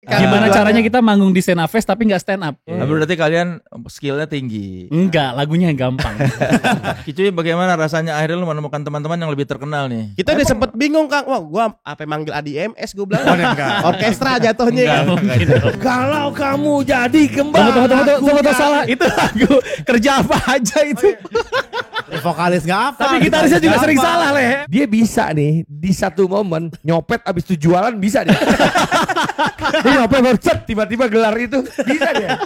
Gimana caranya kita manggung di Sena Fest tapi gak stand up? Berarti kalian skillnya tinggi. Enggak, lagunya gampang. Kicuy, bagaimana rasanya akhirnya lu menemukan teman-teman yang lebih terkenal nih? Kita udah sempet bingung Kang. Wah gua apa manggil ADMS gue bilang. Orkestra jatuhnya. Kalau kamu jadi kembali. Tunggu, salah. Itu lagu kerja apa aja itu. Vokalis gak apa. Tapi gitarisnya juga sering salah leh. Dia bisa nih di satu momen nyopet abis itu jualan bisa dia. Dia nyopet baru cet tiba-tiba gelar itu bisa dia.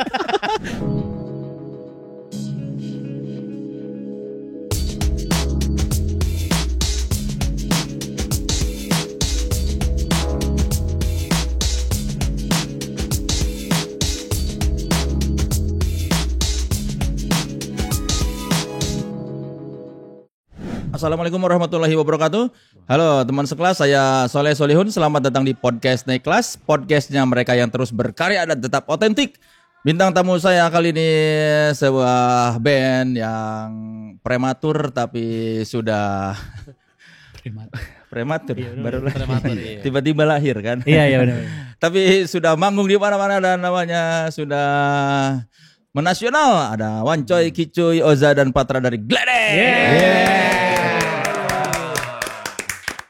Assalamualaikum warahmatullahi wabarakatuh. Halo teman sekelas, saya Soleh Solihun. Selamat datang di podcast Naik Kelas, podcastnya mereka yang terus berkarya dan tetap otentik. Bintang tamu saya kali ini sebuah band yang prematur tapi sudah prematur, baru lahir. Tiba-tiba lahir kan? Iya benar. Tapi sudah manggung di mana-mana dan namanya sudah menasional. Ada Wancoy, Kicuy, Oza dan Patra dari Gledek.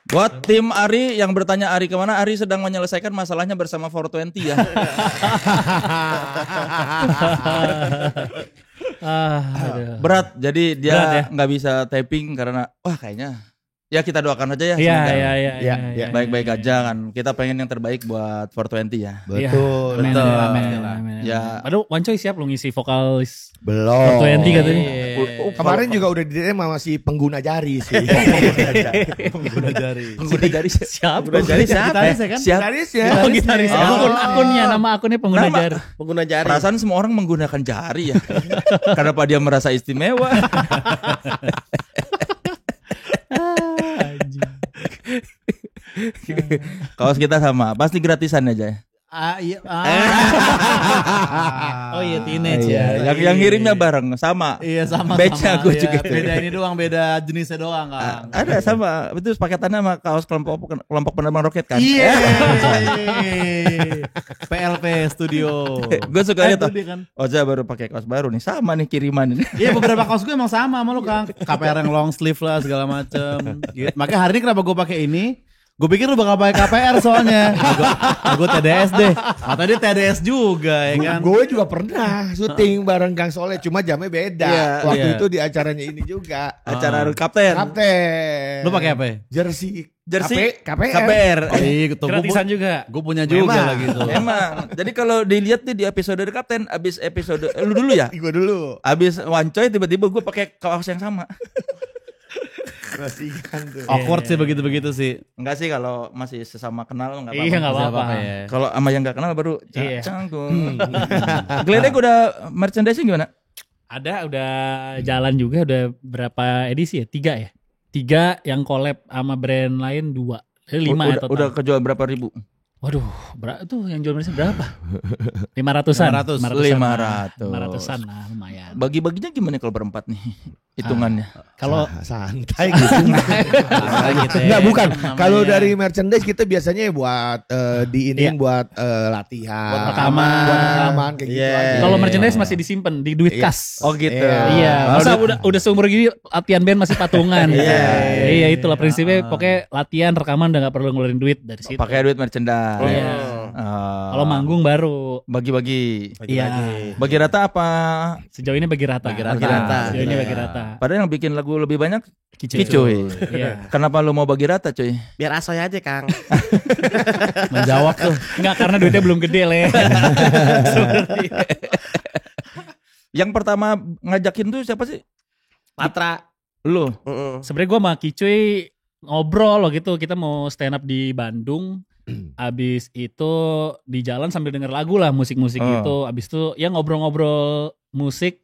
Buat tim Ari yang bertanya Ari kemana, Ari sedang menyelesaikan masalahnya bersama 420 ya. Berat, jadi dia nggak bisa taping karena kayaknya ya kita doakan aja ya. Iya. Baik-baik aja kan. Kita pengen yang terbaik buat 420 ya. Betul. Amin. Ya. Aduh, Wancoy siap lu ngisi vokalis Belum. 420 katanya. Kemarin juga udah di DM sama si pengguna jari sih. Pengguna jari. Pengguna jari Siapa? Pengguna jari siapa? Gitaris ya kan? Gitaris ya. Oh, gitaris. Akunnya, nama akunnya pengguna jari. Pengguna jari. Perasaan semua orang menggunakan jari ya. Kenapa dia merasa istimewa? Kaos kita sama, pasti gratisan aja ya. Iya. Oh iya, teenage ya. Yang ngirimnya bareng sama. Iya sama. Batch-nya aku juga. Beda ini doang, beda jenisnya doang kan. Ada sama, itu paketannya sama kaos kelompok penerbang roket kan. Iya. PLP Studio. Gue suka lihat tuh. Kan? Oza baru pakai kaos baru nih, sama nih kiriman ini. Iya beberapa kaos gue emang sama lu Kang. KPR yang long sleeve lah segala macem. Gitu. Makanya hari ini kenapa gue pakai ini? Gue pikir lu bakal pakai KPR soalnya. Gue TDS deh. Atau dia TDS juga ya kan. Gue juga pernah syuting bareng Kang Soleh, cuma jamnya beda. Iya, Waktu iya. itu di acaranya ini juga. Acara kapten. Kapten. Lu pakai apa? Jersey KPR. KPR. Gratisan juga. Gue punya juga Memang. lah gitu. Emang. Jadi kalau dilihat nih di episode dari kapten, abis episode lu dulu ya. Gue dulu. Abis Wancoy tiba-tiba gue pakai kaos yang sama. Perhatikan tuh. Awkward sih begitu-begitu sih. Enggak sih kalau masih sesama kenal enggak apa-apa. Iya, nggak apa-apa. ya. Kalau sama yang enggak kenal baru Iya. canggung. Gledek udah merchandising gimana? Ada, udah jalan juga, udah berapa edisi ya? 3 ya? 3 yang collab sama brand lain 2. Jadi 5 ya total. Udah kejual berapa ribu? Waduh, tuh yang jual merchandise berapa? 500-an. 500-an lah, lumayan. Bagi-baginya gimana kalau berempat nih hitungannya? Kalau santai gitu. Enggak, bukan. Kalau dari merchandise kita biasanya buat diinin buat latihan, Buat rekaman. kayak gitu Iya. aja. kalau merchandise masih disimpan di duit kas. Oh gitu. Iya, masa udah seumur gini latihan band masih patungan. Iya, itulah prinsipnya. Pokoknya latihan, rekaman udah gak perlu ngeluarin duit dari situ. Pakai duit merchandise. Iya. Kalau manggung baru. Bagi-bagi. Iya. Bagi rata apa? Sejauh ini bagi rata. Sejauh ini bagi rata. Padahal yang bikin lagu lebih banyak Kicuy. Kicuy. Iya. Kenapa lu mau bagi rata, cuy? Biar asoy aja Kang. Menjawab tuh. Enggak, karena duitnya belum gede le. Yang pertama ngajakin tuh siapa sih? Patra. Lu. Sebenarnya gue sama Kicuy ngobrol loh gitu. Kita mau stand up di Bandung. Abis itu di jalan sambil denger lagu lah, musik-musik gitu. Abis itu ya ngobrol-ngobrol musik.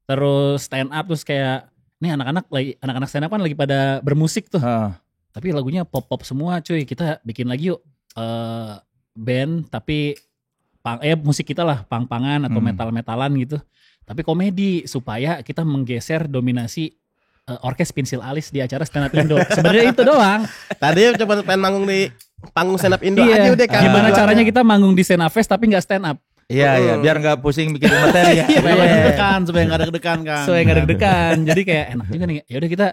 Terus stand up, terus kayak nih anak-anak stand up kan lagi pada bermusik tuh. Tapi lagunya pop-pop semua cuy. Kita bikin lagi yuk band tapi musik kita lah pang-pangan atau metal-metalan gitu. Tapi komedi supaya kita menggeser dominasi orkes pensil alis di acara stand up Indo. Sebenarnya itu doang. Tadi coba pengen manggung di panggung stand up Indo Iya. aja udah kan. Gimana Tujuannya. caranya kita manggung di Sena Fest tapi nggak stand up? Iya, biar nggak pusing bikin materi ya. Supaya nggak deg-degan, supaya nggak deg-degan kan. Soalnya nggak deg-degan. Jadi kayak enak juga nih. Ya udah kita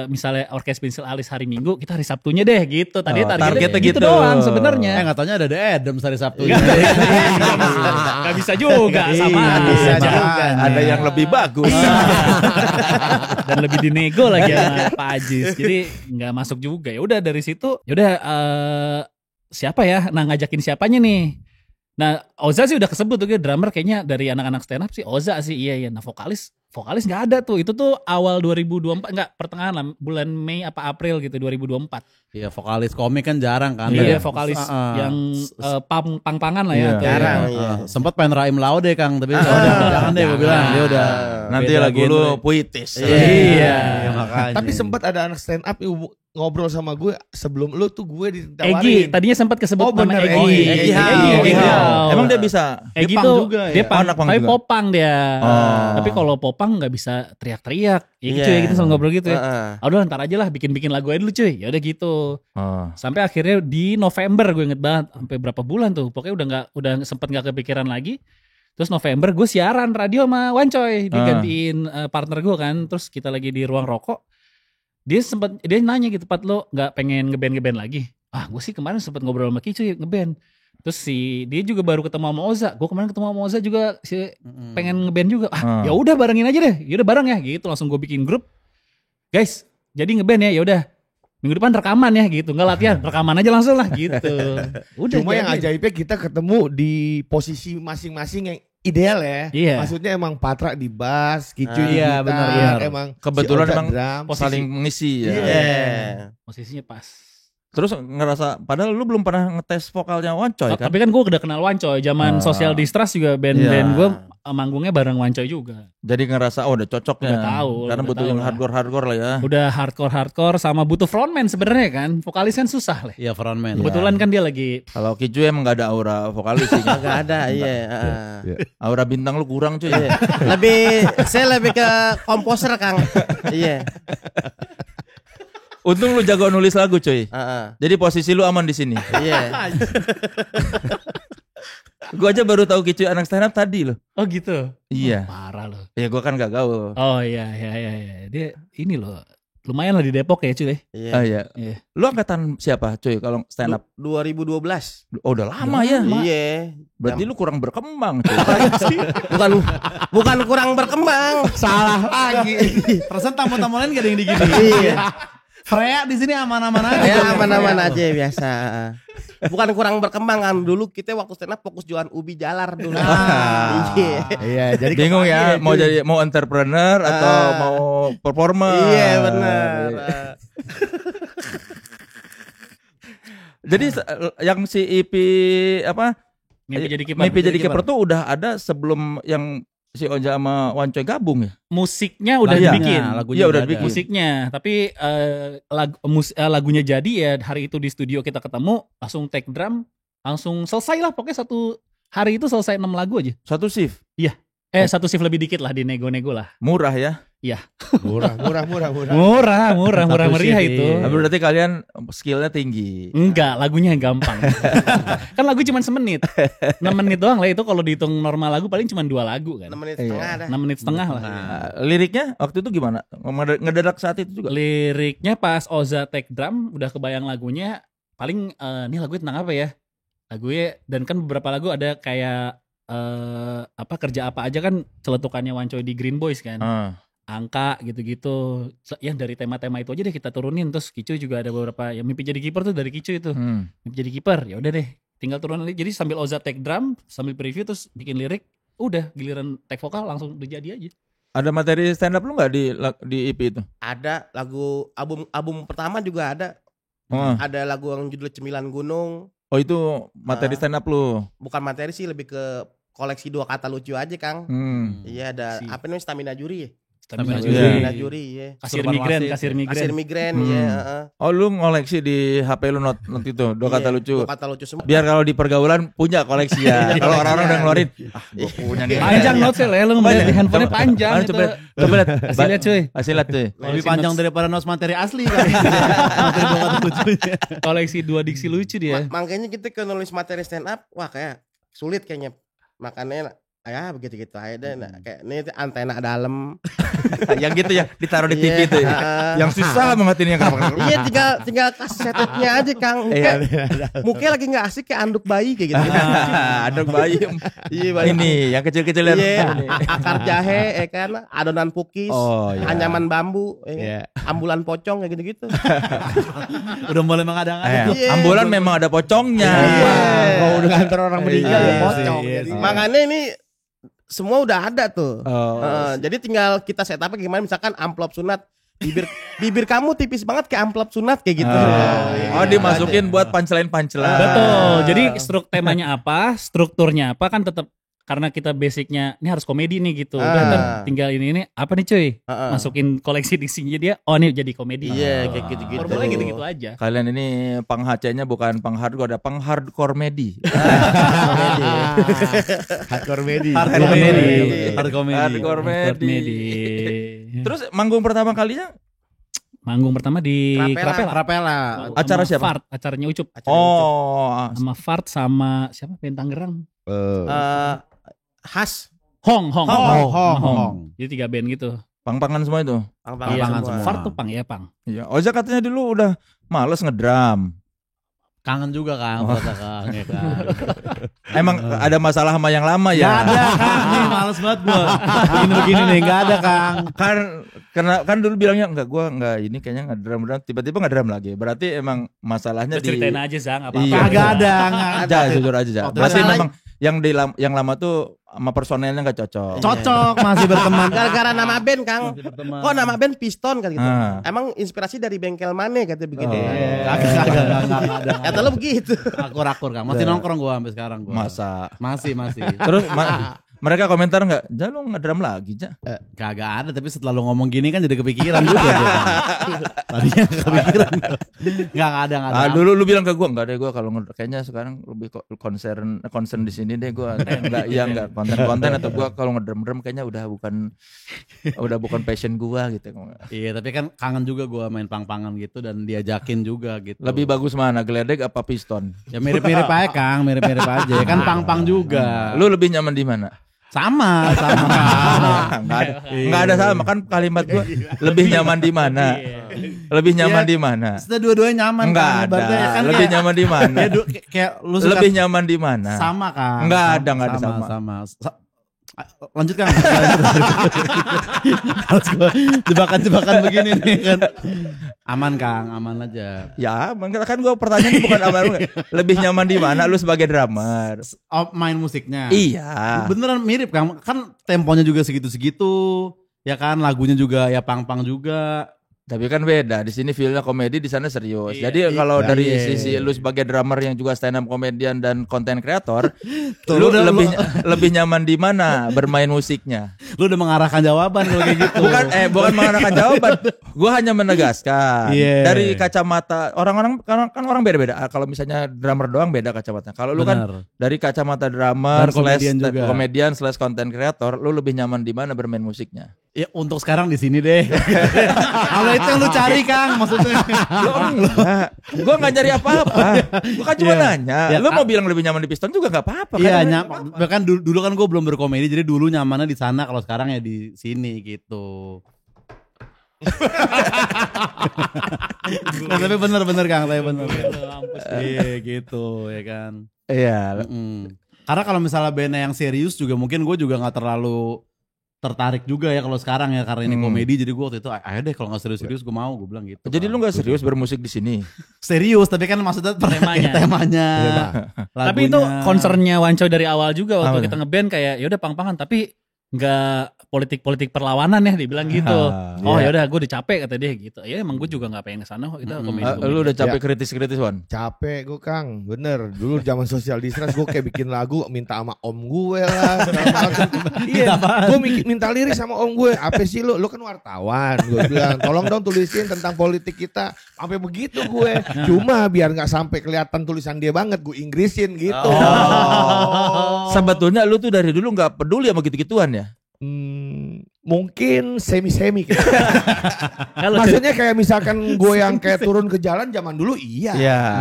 misalnya orkes pensil alis hari Minggu, kita hari Sabtunya deh gitu. Tadi Oh, targetnya targetnya gitu gitu. doang sebenarnya. Nggak taunya ada The Adams hari Sabtu. Gak bisa juga sama Iya, bisa aja. juga. Ada yang lebih bagus. Dan lebih dinego lagi sama Pak Ajis. Jadi nggak masuk juga. Ya udah dari situ, ya udah siapa ya? Nah ngajakin siapanya nih? Nah Oza sih udah kesebut tuh, drummer kayaknya dari anak-anak stand up sih Oza sih, iya. Nah vokalis nggak ada tuh. Itu tuh awal 2024, nggak pertengahan lah, bulan Mei apa April gitu 2024. Iya, vokalis komik kan jarang kan. Iya vokalis yang pang-pangan lah ya. Iya. tuh. Jarang, iya. Sempat pengen Raim Laude Kang, tapi jangan deh gue bilang dia udah. Nanti beda lagu lu genre. puitis. Iya. Makanya. Tapi sempat ada anak stand up ngobrol sama gue sebelum lu tuh gue Egi, ditawarin. tadinya sempat kesebut Oh, nama bener, Egi. Egi. Egi. Hao. Emang dia bisa? Egi Dia punk tuh juga ya? dia punk, Anak punk tapi juga? popang dia. Oh. Tapi kalau popang nggak bisa teriak-teriak. Ya gitu Iya. ya, gitu selalu ngobrol gitu ya. Heeh. Udah ntar aja lah bikin lagu aja dulu cuy. Ya udah gitu. Oh. Sampai akhirnya di November gue inget banget, sampai berapa bulan tuh. Pokoknya udah sempet nggak kepikiran lagi. Terus November gue siaran radio sama Wancoy, digantiin partner gue kan. Terus kita lagi di ruang rokok. Dia nanya gitu, Pat lo nggak pengen ngeband lagi? Ah gue sih kemarin sempet ngobrol sama Kicu ngeband. Terus dia juga baru ketemu sama Oza. Gue kemarin ketemu sama Oza juga pengen ngeband juga. Ya udah barengin aja deh. Ya udah bareng ya gitu. Langsung gue bikin grup. Guys, jadi ngeband ya. Ya udah. Minggu depan rekaman ya gitu. Enggak latihan, rekaman aja langsung lah gitu. Udah. Cuma yang jadi. ajaibnya kita ketemu di posisi masing-masing yang ideal ya. Iya. Maksudnya emang Patra di bass, Kicu di Iya, gitar, benar. emang Kebetulan si Oza emang drum. saling mengisi ya. Iya. Posisinya pas. Terus ngerasa, padahal lu belum pernah ngetes vokalnya Wancoy kan? Tapi kan gue udah kenal Wancoy. Zaman Social Distrust juga band-band Iya. gue manggungnya bareng Wancoy juga. Jadi ngerasa udah cocoknya. Udah tahu, Karena udah butuh tahu yang lah. hardcore lah ya. Udah hardcore sama butuh frontman sebenarnya kan. Vokalis kan susah lah. Iya, frontman. Kebetulan kan dia lagi Kalau Kicu emang gak ada aura vokalis sih. Gak ada, iya. heeh. Aura bintang lu kurang cuy. Iya. Saya lebih ke komposer Kang. Iya. Untung lu jago nulis lagu cuy. Heeh. Jadi posisi lu aman di sini. Iya. Gua aja baru tahu Kicu anak stand up tadi loh. oh gitu. Iya. Parah loh. Ya gua kan gak gaul. Oh iya. Dia ini loh. Lumayan lah di Depok ya cuy. Iya. Ah iya. Iya. Lu angkatan siapa cuy kalau stand up? 2012. Oh udah lama ya. Iya. Berarti lu kurang berkembang cuy. Bukan kurang berkembang. Salah lagi. Perasaan tamu-tamu lain gak ada yang digini. Iya. Freya di sini aman-aman aja. Ya aman-aman aja biasa. Bukan kurang berkembang kan. Dulu kita waktu stand up fokus jualan ubi jalar dulu. Iya. Iya, jadi Bingung ya kepake, mau entrepreneur atau mau performer. Iya benar. Jadi yang si EP apa? Mimpi jadi kiper. Mimpi jadi kiper tuh udah ada sebelum yang si Oja sama Wancoy gabung ya? Musiknya udah Lagunya, dibikin. Iya udah dibikin. Musiknya, tapi lagunya jadi ya hari itu di studio kita ketemu, langsung take drum, langsung selesai lah. Pokoknya satu hari itu selesai 6 lagu aja. Satu shift. Satu shift lebih dikit lah di nego-nego lah. Murah ya. murah. Murah meriah shift, itu. iya. Tapi berarti kalian skillnya tinggi. Enggak, lagunya yang gampang. Kan lagu cuma semenit. 6 menit doang lah itu kalau dihitung normal lagu paling cuma 2 lagu kan. 6 menit setengah dah. 6 menit setengah lah. Liriknya waktu itu gimana? Ngedadak saat itu juga. Liriknya pas Oza take drum udah kebayang lagunya paling ini lagunya tentang apa ya? Lagunya dan kan beberapa lagu ada kayak kerja apa aja kan celetukannya Wancoy di Green Boys kan. Angka gitu-gitu. Ya dari tema-tema itu aja deh kita turunin. Terus Kicu juga ada beberapa yang mimpi jadi kiper tuh dari Kicu itu. Mimpi jadi kiper. Ya udah deh. Tinggal turunin. Jadi sambil Oza take drum, sambil preview terus bikin lirik, udah giliran take vokal langsung jadi aja. Ada materi stand up lu nggak di EP itu? Ada lagu album pertama juga ada. Oh, Ada lagu yang judul Cemilan Gunung. oh itu materi stand up lu. Bukan materi sih, lebih ke koleksi 2 kata lucu aja Kang. Iya ada Si. apa namanya, Stamina Juri ya? Stamina Stamina juri. juri. Stamina juri ya. Kasir Surban migren, wasit. kasir migren. Kasir migren ya. heeh. Oh lu ngoleksi di HP lu not itu dua kata Iya, lucu. dua kata lucu semua. Biar kalau di pergaulan punya koleksi ya. Kalau orang-orang udah ngeluarin, gue punya nih. Panjang notes ya, lu ngeliat di handphonenya panjang. Mana itu. coba lihat. Kasih lihat cuy. Kasih lihat tuh. Lebih panjang daripada notes materi asli kan. Materi dua kata lucunya. Koleksi 2 diksi lucu dia. Makanya kita ke nulis materi stand up, wah kayak sulit kayaknya. Makanya ya begitu-gitu aja deh. Nah, kayak ini antena dalam. Yang gitu ya, ditaruh di TV Iya, tuh ya. heeh. Yang susah banget ini yang Iya tinggal kasih setupnya aja Kang. Mukanya lagi nggak asik kayak anduk bayi kayak gitu. Ada bayi. Iya bayi. Ini yang kecil-kecil ya. Iya, akar jahe, kan, adonan pukis, Oh, iya. anyaman bambu, Iya. ambulan pocong kayak gitu-gitu. Udah mulai mengadang-adang. Iya. Ambulan memang ada pocongnya. Kalau udah nganter orang meninggal Iya ya sih, pocong. iya Jadi. sih. Makanya ini semua udah ada tuh. Oh. Jadi tinggal kita set up gimana, misalkan amplop sunat, bibir kamu tipis banget kayak amplop sunat kayak gitu. Oh, dimasukin buat punchline. Betul. Jadi temanya apa, strukturnya apa kan tetap karena kita basicnya ini harus komedi nih gitu. Udah ntar tinggal ini apa nih cuy? Masukin koleksi diksinya dia. Oh ini jadi komedi. Iya kayak gitu-gitu. Formulanya gitu-gitu aja. Kalian ini pang HC-nya bukan pang hardcore, ada pang hardcore medi. Hardcore comedy. Hard Hard comedy. comedy. Hard comedy. Hardcore medi. Terus manggung pertama kalinya? Manggung pertama di Krapela. Krapela. Acara Sama siapa? Fart, acaranya Ucup. Oh, Sama Fart sama siapa? Band Tangerang. Khas Hong. Hong. Jadi 3 band gitu. pang-pangan semua itu. Pang-pangan semua. Fart tuh pang ya pang. Iya, Oza katanya dulu udah males ngedram. Kangen juga Kang, kata Kang ya kan. Emang ada masalah sama yang lama Gak ya? ada Kang, nih males banget gua. Begini nih, gak ada Kang. Kan dulu bilangnya gua enggak ini kayaknya ngedram, tiba-tiba ngedram lagi. Berarti emang masalahnya Terus ceritain aja Zang apa-apa. Iya. Kagak ada, nggak ada. aja jujur aja. Ja. Oh, Berarti masalah- memang yang lama tuh sama personelnya nggak cocok. Cocok, masih berteman. gara-gara nama band Kang. berteman. Kok nama band Piston kan gitu. Ah. Emang inspirasi dari bengkel mana katanya begitu. Kagak ada. Kata lu begitu. Akur-akur Kang, masih nongkrong gua sampai sekarang gua. Masa. Masih. Terus mereka komentar nggak? Ja lu ngedram lagi Ja. Kagak ada, tapi setelah lu ngomong gini kan jadi kepikiran juga gua, Kang. Tadinya kepikiran. Enggak ada. Dulu lu bilang ke gua enggak deh, gua kalau kayaknya sekarang lebih concern di sini deh gua. Enggak konten-konten atau gua kalau ngedram kayaknya udah bukan passion gua gitu. Iya, tapi kan kangen juga gua main pang-pangan gitu dan diajakin juga gitu. Lebih bagus mana, geledek apa piston? Ya mirip-mirip aja Kang, mirip-mirip aja. Kan pang-pang juga. Lu lebih nyaman di mana? Sama. Enggak ada sama kan kalimat gua. Lebih nyaman di mana? Lebih nyaman di mana? Sudah dua-duanya nyaman Enggak Kang. ada. Ibaratnya kan Lebih kayak- nyaman di mana? kayak lu suka Lebih nyaman di mana? sama Kang. Enggak ada sama. Lanjut Kang. Harus gua jebakan-jebakan begini nih kan. Aman Kang, aman aja. Ya, kan gua pertanyaannya bukan apa lebih nyaman di mana lu sebagai drummer. Oh, main musiknya. Iya. Beneran mirip Kang. Kan temponya juga segitu-segitu. Ya kan, lagunya juga ya pang-pang juga. Tapi kan beda, di sini feel-nya komedi, di sana serius. Iya. Jadi kalau Iya. dari Iya. sisi lu sebagai drummer yang juga stand up comedian dan content creator, Tuh, lu udah lebih nyaman di mana bermain musiknya? Lu udah mengarahkan jawaban kalau kayak gitu. Bukan mengarahkan jawaban. Gua hanya menegaskan. Iya. Dari kacamata orang-orang kan orang beda-beda. Kalau misalnya drummer doang beda kacamatanya. Kalau lu kan Benar. dari kacamata drummer Dan komedian juga. komedian / content creator, lu lebih nyaman di mana bermain musiknya? Ya untuk sekarang di sini deh. Kalau itu yang lu cari Kang, maksudnya. Lu enggak. Gua enggak nyari apa-apa. Gua kan cuma Iya. nanya. Ya, Lu mau bilang lebih nyaman di Piston juga enggak apa-apa. Iya, kan? bahkan dulu kan gue belum berkomedi, jadi dulu nyamannya di sana, kalau sekarang ya di sini gitu. Nah, tapi bener Kang, tapi bener. Iya gitu ya kan. Iya. Karena kalau misalnya bandnya yang serius juga mungkin gue juga nggak terlalu tertarik juga ya kalau sekarang ya, karena ini komedi, jadi gue waktu itu ayo deh kalau nggak serius gue mau, gue bilang gitu. Jadi lu enggak serius bermusik di sini? Serius, tapi kan maksudnya temanya. Tapi itu lagunya. concernnya Wancoy dari awal juga waktu Apa kita ngeband kayak ya udah pang-pangan tapi nggak politik perlawanan ya, dia bilang gitu. Oh Iya. yaudah gue udah capek kata dia gitu. Ya emang gue juga gak pengen kesana kok, kita komedi. Lu udah capek kritis-kritis, Wan? Capek gue Kang, bener. Dulu zaman social distress gue kayak bikin lagu minta sama om gue lah. segala macam. Iya, gue minta lirik sama om gue. Apa sih lu kan wartawan. Gue bilang tolong dong tulisin tentang politik kita. Sampai begitu gue. Cuma biar nggak sampai kelihatan tulisan dia banget, gue Inggrisin gitu. Sebetulnya lu tuh dari dulu nggak peduli sama gitu-gituan ya? Mungkin semi-semi gitu. Kalau Maksudnya kayak misalkan gue yang kayak turun ke jalan zaman dulu iya.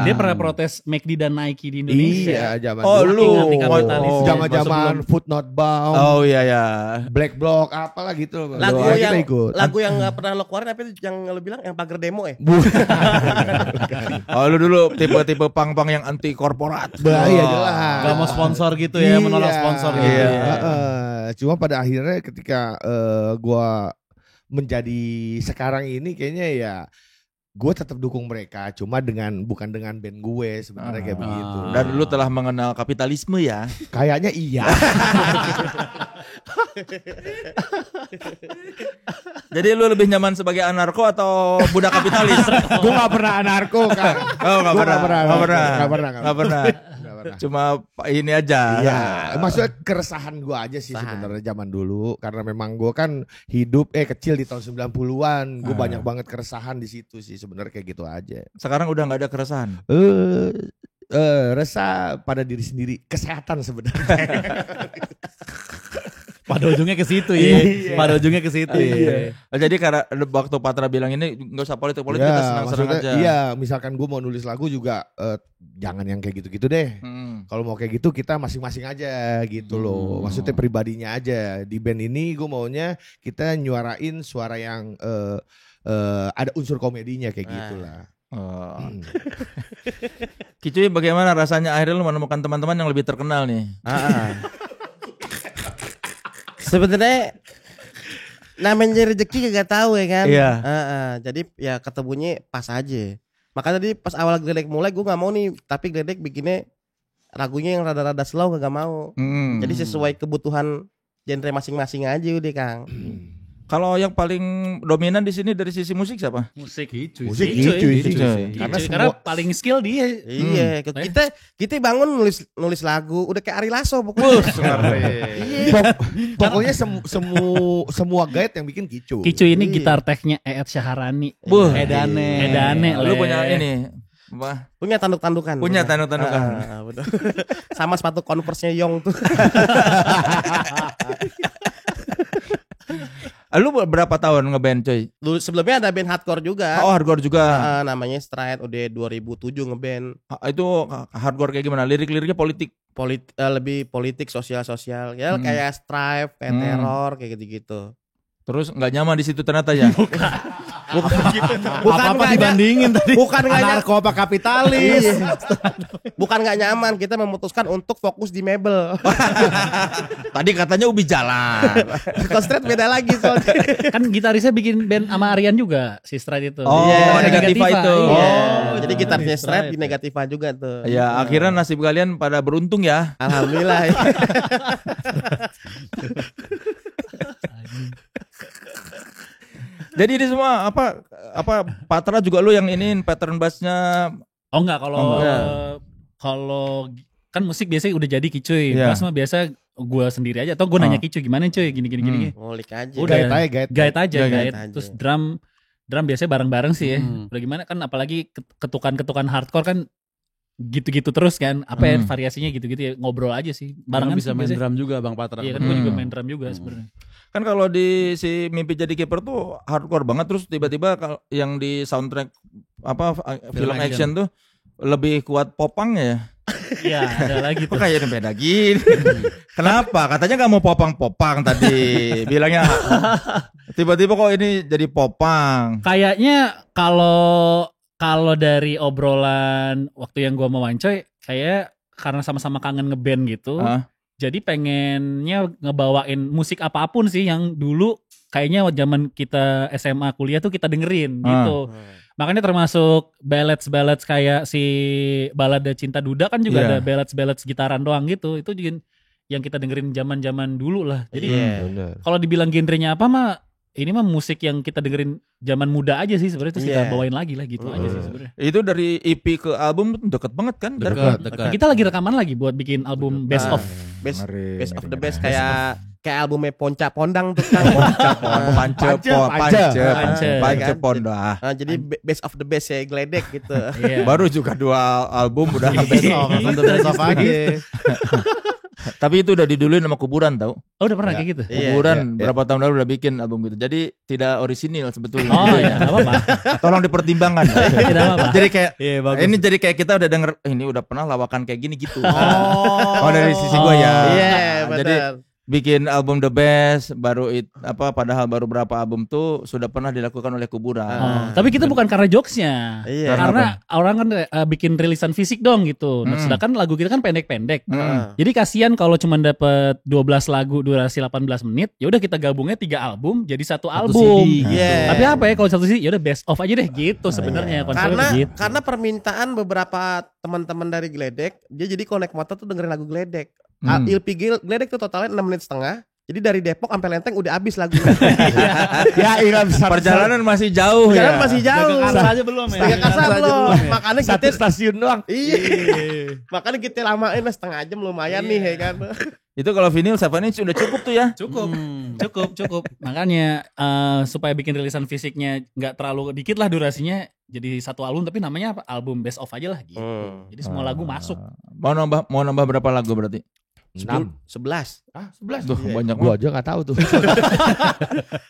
dia pernah protes McD dan Nike di Indonesia. Iya, zaman Oh dulu. lu, Anti-kapitalis. Zaman-zaman foot not bound, Oh iya ya. black block apalah gitu. Lagu Doa yang kita ikut. lagu yang nggak pernah lo keluarin apa itu yang lo bilang yang pagar demo ya? Oh lu dulu tipe-tipe pang-pang yang anti korporat. Bahaya jelas. Gak mau sponsor gitu ya, menolak sponsor gitu. Iya. Cuma pada akhirnya ketika gua menjadi sekarang ini kayaknya ya gue tetap dukung mereka, cuma bukan dengan band gue sebenarnya kayak begitu. Dan lu telah mengenal kapitalisme ya? Kayaknya iya. Jadi lu lebih nyaman sebagai anarko atau budak kapitalis? Gue gak pernah anarko kan. Oh nggak Gua pernah, nggak pernah, Nggak pernah. nggak pernah. Cuma ini aja. Iya, maksudnya keresahan gue aja sih sebenarnya zaman dulu karena memang gue kan hidup kecil di tahun 90-an, gue banyak banget keresahan di situ sih sebenarnya kayak gitu aja. Sekarang udah nggak ada keresahan. Resah pada diri sendiri, kesehatan sebenarnya. Pada ujungnya ke situ ya. Pada ujungnya ke situ ya. Jadi karena waktu Patra bilang ini nggak usah politik kita senang-senang maksudnya, aja. Iya, misalkan gue mau nulis lagu juga jangan yang kayak gitu-gitu deh. Kalau mau kayak gitu kita masing-masing aja gitu loh. Maksudnya pribadinya aja. Di band ini gue maunya kita nyuarain suara yang ada unsur komedinya kayak gitulah. Kicuy, bagaimana rasanya akhirnya lu menemukan teman-teman yang lebih terkenal nih? Sebenarnya namanya rezeki gak tahu ya kan. Iya. Jadi ya ketemunya pas aja. Makanya tadi pas awal Gledek mulai gue nggak mau nih, tapi Gledek bikinnya lagunya yang rada-rada slow gak mau. Jadi sesuai kebutuhan genre masing-masing aja udah Kang. Kalau yang paling dominan di sini dari sisi musik siapa? Musik Musik Kicuy. Kicuy. Karena paling skill dia. Iya, kita bangun nulis lagu udah kayak Ari Lasso pokoknya. Pokoknya semua guide yang bikin Kicuy. Kicuy ini gitar technya Eet Syaharani. Edane. Lu punya ini apa? Punya tanduk-tandukan. Punya tanduk-tandukan. Betul. Sama sepatu Converse-nya Yong tuh. Lu berapa tahun ngeband coy? Dulu sebelumnya ada band hardcore juga. Oh hardcore juga. Namanya Stride udah 2007 ngeband. Itu hardcore kayak gimana? Lirik-liriknya politik? Lebih politik sosial-sosial. Ya kayak Strive, kayak teror, kayak gitu-gitu. Terus nggak nyaman di situ ternyata ya? Bukan Apa dibandingin tadi? Bukan nggak nyaman. Anarko apa kapitalis? Bukan nggak nyaman, kita memutuskan untuk fokus di mebel. Tadi katanya ubi jalan. Kalau Stride beda lagi soalnya. Kan gitarisnya bikin band sama Aryan juga, si Stride itu. Oh, Negativa itu. Iya. Jadi gitarnya Stride di Negativa juga tuh. Ya akhirnya nasib kalian pada beruntung ya. Alhamdulillah. Jadi ini semua apa Patra juga lu yang iniin pattern bassnya. Oh enggak, kalau kan musik biasanya udah jadi Kicuy. Iya. Bass mah biasa gue sendiri aja atau gue nanya Kicuy gimana cuy gini. Ngulik aja. Udah Guide aja. Guide. Terus drum biasanya bareng-bareng sih ya. Udah gimana kan apalagi ketukan hardcore kan gitu-gitu terus kan. Apa ya variasinya gitu-gitu ya, ngobrol aja sih. Barengan Barengan bisa sih main biasanya. drum juga Bang Patra. Iya kan gue juga main drum juga sebenarnya. Kan kalau di si Mimpi Jadi Kiper tuh hardcore banget, terus tiba-tiba yang di soundtrack film action tuh lebih kuat popang ya. Iya, ada lagi Kok tuh. kayak beda gini. Kenapa? Katanya nggak mau popang-popang tadi. Bilangnya tiba-tiba kok ini jadi popang. Kayaknya kalau dari obrolan waktu yang gue mau Wancoy, kayak karena sama-sama kangen ngeband gitu. Jadi pengennya ngebawain musik apapun sih yang dulu kayaknya zaman kita SMA kuliah tuh kita dengerin gitu. Makanya termasuk ballads kayak si Balada Cinta Duda kan juga ada ballads gitaran doang gitu. Itu juga yang kita dengerin zaman-zaman dulu lah. Jadi Bener. kalau dibilang genrenya apa mah ini mah musik yang kita dengerin zaman muda aja sih sebenarnya, terus kita bawain lagi lah gitu aja sih sebenarnya. Itu dari EP ke album deket banget kan? Dekat. Kita lagi rekaman lagi buat bikin album Best of. Best Ngeri, of the ngeri, best ngeri. kayak albumnya Ponca Pondang tuh kan. Pance Ponda. Nah, jadi best of the best ya Gledek gitu. Iya. Baru juga 2 album udah Best of, langsung best of aja. Tapi itu udah diduluin sama Kuburan tau. Oh udah pernah kayak gitu? Iya. Kuburan berapa tahun lalu udah bikin album gitu. Jadi tidak orisinil sebetulnya. Oh ya gak apa-apa. Tolong dipertimbangkan. Tidak apa-apa. Jadi kayak Iya bagus. ini jadi kayak kita udah denger ini udah pernah lawakan kayak gini gitu. Oh, dari sisi gua ya. Iya, Jadi benar. bikin album The Best baru padahal baru berapa album tuh sudah pernah dilakukan oleh Kuburan. Oh, tapi kita bukan karena jokesnya. Iya. Karena orang kan bikin rilisan fisik dong gitu. Nah, sedangkan lagu kita kan pendek-pendek. Jadi kasihan kalau cuma dapat 12 lagu durasi 18 menit, ya udah kita gabungnya 3 album jadi satu album. CD. Iya. Tapi apa ya kalau satu CD ya udah best of aja deh gitu sebenarnya konsepnya begitu. Karena permintaan beberapa teman-teman dari Gledek, dia jadi connect motor tuh dengerin lagu Gledek. LP Gledek tuh totalnya 6 menit setengah. Jadi dari Depok sampai Lenteng udah habis lagu. Ya iya Perjalanan masih jauh Jalan ya. masih jauh. Jakarta aja belum ya. Jakarta belum. Makanya satu kita stasiun doang. iya. Makanya kita lamain lah setengah jam lumayan nih ya kan. Itu kalau vinyl 7 inch udah cukup tuh ya. Cukup. Makanya supaya bikin rilisan fisiknya nggak terlalu dikit lah durasinya, jadi satu album tapi namanya apa? Album best of aja lah gitu. Jadi semua lagu masuk. Mau nambah berapa lagu berarti? 6. 11. Ah, 11. Duh, banyak Gua aja enggak tahu tuh.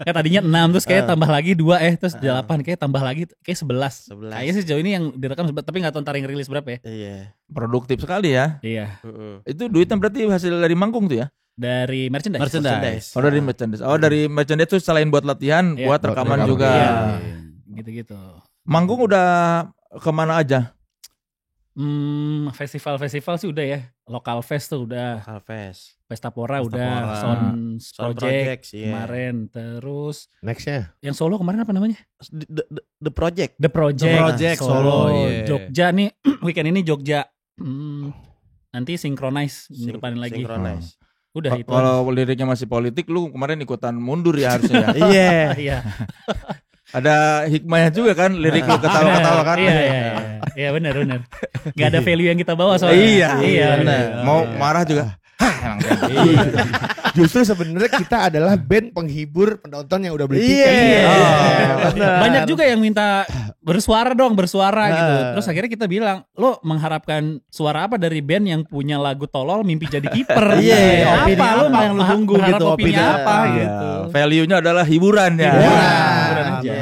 Kayak tadinya 6 terus kayak tambah lagi 2 terus 8 kayak tambah lagi kayak 11. 11. Kayaknya sih sejauh ini yang direkam tapi nggak tahu ntar yang rilis berapa ya. Iya. Produktif sekali ya. Iya. Itu duitnya berarti hasil dari manggung tuh ya? Dari merchandise. Merchandise. Oh dari merchandise. Oh dari merchandise tuh selain buat latihan, Iya, buat buat rekaman rekaman. juga. Iya. Gitu-gitu. Manggung udah kemana aja? Festival-festival sih udah ya. Local fest tuh udah. Halfest. Pestapora udah. Pestapora. Sound Sound Project Projects, iya. kemarin. Terus Nextnya. yang Solo kemarin apa namanya? The Project. The Project. The Project, Solo, iya. Jogja nih weekend ini Jogja. Nanti Synchronize minggu depan lagi. Synchronize. Udah itu. Kalau liriknya masih politik, lu kemarin ikutan mundur ya harusnya. ya. Iya. Iya. Ada hikmahnya juga kan, lirik lu ketawa-ketawa kan. Iya benar. Gak ada value yang kita bawa soalnya. Iya. benar. Mau marah juga. Emang Justru sebenarnya kita adalah band penghibur penonton yang udah beli tiket. Iya. Oh. Banyak juga yang minta bersuara gitu. Terus akhirnya kita bilang, lo mengharapkan suara apa dari band yang punya lagu tolol mimpi jadi kiper? Iya. Opini apa yang lu tunggu Berharap gitu, opini opini apa Iya. gitu. Value-nya adalah hiburan ya. Hiburan aja.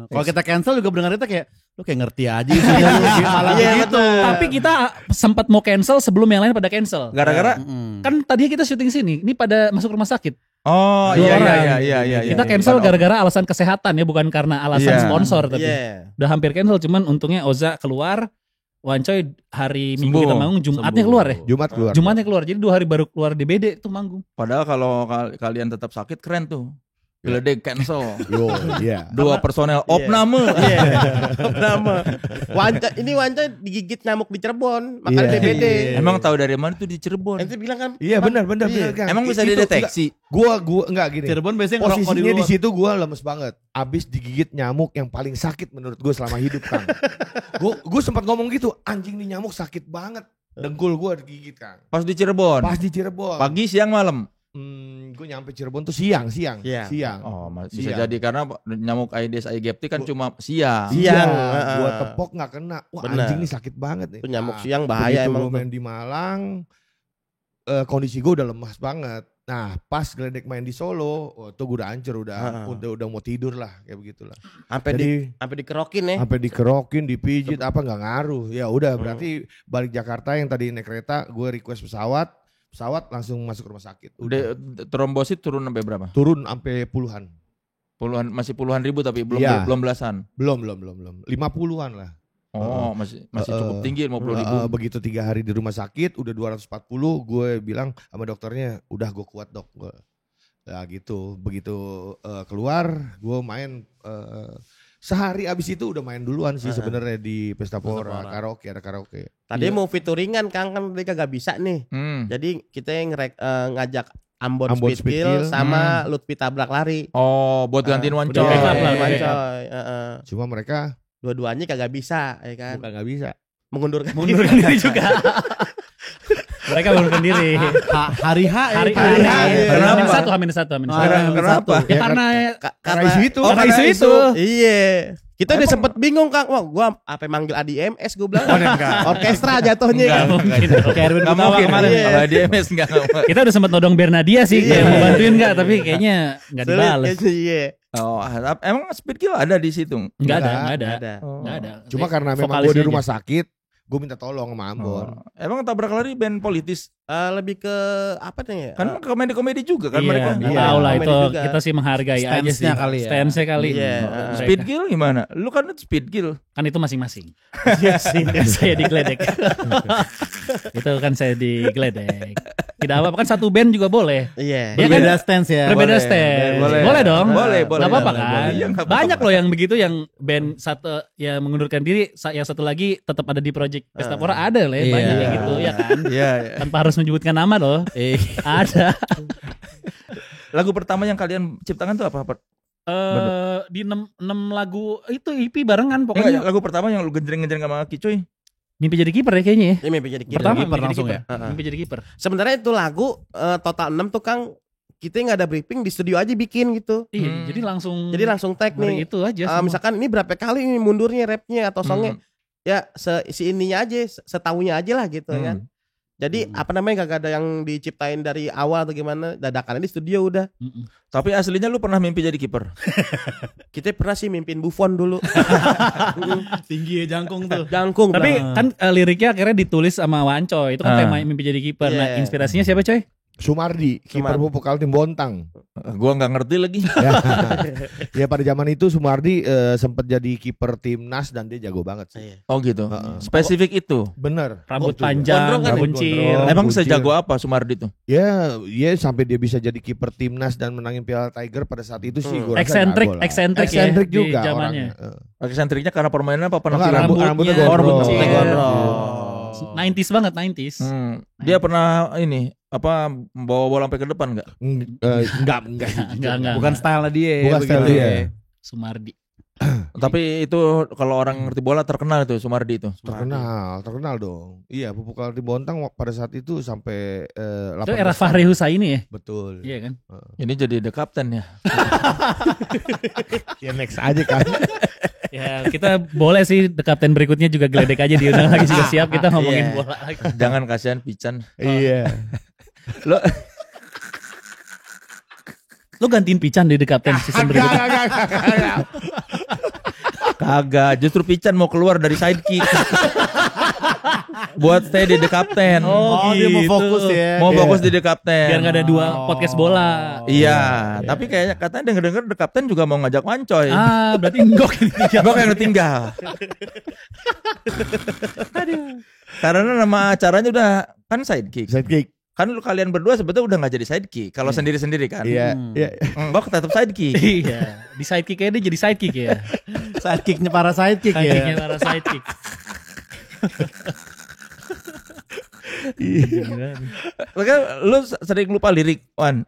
Kalau kita cancel juga pendengar kita kayak lu kayak ngerti aja isinya lu malah Iya, gitu. betul. Tapi kita sempat mau cancel sebelum yang lain pada cancel. Gara-gara Kan tadinya kita syuting sini, ini pada masuk rumah sakit. oh Dua iya orang. iya. Kita cancel gara-gara alasan kesehatan ya, bukan karena alasan Iya. sponsor tapi. Iya. Udah hampir cancel, cuman untungnya Oza keluar, Wancoy hari Minggu Sembuh. kita manggung, Jumatnya Sembuh. keluar ya. Jumat keluar. Jumatnya keluar, jadi 2 hari baru keluar DBD tuh manggung. Padahal kalau kalian tetap sakit keren tuh. Gledek cancel. Yo, iya. 2 personel opname. Iya. Nama. Wanca digigit nyamuk di Cirebon, makanya Iya. DBD. Emang tahu dari mana tuh di Cirebon? Nanti bilang kan. Iya benar Iya. Kang. Emang bisa Itu dideteksi? Gua enggak gini. Cirebon biasanya ngerokok di Posisinya di luar. situ gua lemes banget. Abis digigit nyamuk yang paling sakit menurut gue selama hidup Kang. Gue sempat ngomong gitu, anjing nih nyamuk sakit banget. Dengkul gua digigit Kang. Pas di Cirebon. Pas di Cirebon. Pagi, siang, malam. Gue nyampe Cirebon tuh siang. Iya. Siang. Oh, bisa Siang. jadi karena nyamuk Aedes aegypti kan cuma siang. Siang. Gua tepok nggak kena. Wah Bener. anjing nih sakit banget nih. Itu nyamuk siang bahaya begitu emang gua tuh. main di Malang, kondisi gue udah lemas banget. Nah pas Gledek main di Solo, tuh gue udah hancur, udah mau tidur lah kayak begitulah. Jadi Sampai dikerokin ya. sampai dikerokin, dipijit apa nggak ngaruh. Ya udah berarti balik Jakarta yang tadi naik kereta, gue request pesawat langsung masuk rumah sakit. Udah Trombosit turun sampai berapa? turun sampai puluhan. Masih puluhan ribu tapi belum Iya. belum belasan. Belum. 50-an lah. Oh, masih cukup tinggi 50 ribu. Begitu 3 hari di rumah sakit udah 240, gue bilang sama dokternya udah gue kuat dok. Ya gitu, begitu keluar gue main Sehari abis itu udah main duluan sih sebenarnya di Pesta Pora, karaoke, ada karaoke. Tadi mau featuringan Kang, kan tadi kagak bisa nih. Jadi kita yang ngajak Ambon Speedkill sama Lutfi Tabrak Lari. Oh, buat gantiin Wancoy. Wancoy. Cuma mereka Dua-duanya kagak bisa, ya kan? bukan nggak bisa. Mengundurkan diri juga. Mereka mengundurkan diri. Hari H ya. Hamin satu. Kenapa? Ya karena Karena isu itu. karena isu itu. Iya. Kita udah sempet bingung Kang. Wah, gua apa manggil ADMS gua bilang. Orkestra jatuhnya. Enggak mungkin. Kayak Erwin Nggak Gutawa mungkin. kemarin. Iya. Kalau di MS nggak. Kita udah sempat nodong Bernadia sih, kayak mau bantuin enggak, tapi kayaknya enggak dibales. Iya. Oh, emang Speedkill ada di situ? Enggak ada. Enggak ada. Cuma karena memang gue Vokalisnya di rumah aja. sakit, gue minta tolong sama Ambon. Emang Tabrak Lari band politis? Lebih ke apa nih ya? Kan komedi-komedi juga kan Iya, mereka. nggak Iya. tahu lah itu, Komedi juga. kita sih menghargai aja sih. Stance-nya kali ya. Stance-nya kali. Iya. Mereka. Speedkill gimana? Lu kan Speedkill. Kan itu masing-masing. Iya sih. Saya digledek. Itu kan saya digledek. Tidak apa-apa, kan satu band juga boleh. Iya. Iya kan? Berbeda stance ya. Berbeda Boleh, stance. boleh. Boleh dong. Boleh. Gak apa-apa Boleh, kan. boleh. Iya, nggak apa-apa. Banyak loh yang begitu, yang band satu yang mengundurkan diri, yang satu lagi tetap ada di project Pesta Pora, ada lah ya, Iya. banyak yang gitu ya kan. Iya. Tanpa harus menyebutkan nama loh. Ada. Lagu pertama yang kalian ciptakan tuh apa? Di 6 lagu itu EP barengan Enggak, pokoknya. lagu pertama yang lu genjreng-genjreng sama Kicoy. Mimpi jadi kiper ya kayaknya ya. Ini mimpi jadi kiper. Pertama kiper Mimpi jadi langsung kiper. ya? Mimpi jadi kiper. Sebenarnya itu lagu total 6 tuh Kang, kita nggak ada briefing, di studio aja bikin gitu. Iya, jadi langsung tag hari nih. itu aja semua. Misalkan ini berapa kali ini mundurnya rapnya atau songnya, ya si ininya aja, setahunya aja lah gitu kan. Jadi apa namanya, gak ada yang diciptain dari awal atau gimana, dadakan di studio udah. Mm-mm. Tapi aslinya lu pernah mimpi jadi kiper? Kita pernah sih mimpin Buffon dulu. Tinggi ya jangkung tuh. Jangkung. Tapi dah. kan liriknya akhirnya ditulis sama Wancoy. Itu kan tema mimpi jadi kiper. Nah, Iya. inspirasinya siapa, Coy? Sumardi, kiper vokal tim Bontang. Gua nggak ngerti lagi. Ya pada zaman itu Sumardi sempat jadi kiper timnas dan dia jago banget sih. Iya. Oh gitu. Heeh. Spesifik itu. Bener. Rambut Waktu- panjang, Gondrong kan ya? buncir. Gondrong. Emang Buncir. sejago apa Sumardi tuh? Ya, sampai dia bisa jadi kiper timnas dan menangin Piala Tiger pada saat itu sih. Gua rasa Eksentrik, jago lah. eksentrik ya, Eksentrik di juga zamannya. orangnya. Eksentriknya karena permainannya apa Enggak, penampilan? rambutnya Rambutnya. gondrong. Buncir. Gondrong. 90s banget, 90s. Dia pernah ini apa bawa bola sampai ke depan nggak? Enggak. Bukan style dia. Bukan begitu. style dia. Sumardi. Tapi itu kalau orang ngerti bola terkenal itu Sumardi itu. Terkenal dong. Iya, vokal tim Bontang pada saat itu sampai Itu era Fahri Husaini ya? Betul. Iya kan? Ini jadi the captain ya. Ya next aja kan. Ya, kita boleh sih the kapten berikutnya juga geledek aja, diundang lagi juga siap, kita ngomongin Iya. bola lagi. Jangan kasihan Pican. Iya. Lo Lu gantiin Pican di the kapten season berikutnya. kagak, justru Pican mau keluar dari sidekick. Buat stay di the captain. Oh, dia mau fokus ya. Mau Iya. fokus di the captain. Biar gak ada dua podcast bola. Iya, tapi kayaknya katanya denger-denger the captain juga mau ngajak Wancoy. Berarti enggok ini. Gua kayak tinggal. Karena nama acaranya udah kan sidekick. Sidekick. Kan lu kalian berdua sebetulnya udah nggak jadi sidekick. Kalau sendiri-sendiri kan. Iya. Iya. Enggak tetap sidekick. Iya, di sidekick aja dia jadi sidekick ya. Sidekicknya para sidekick Sidekicknya ya. para sidekick. Lu sering lupa lirik, Wan.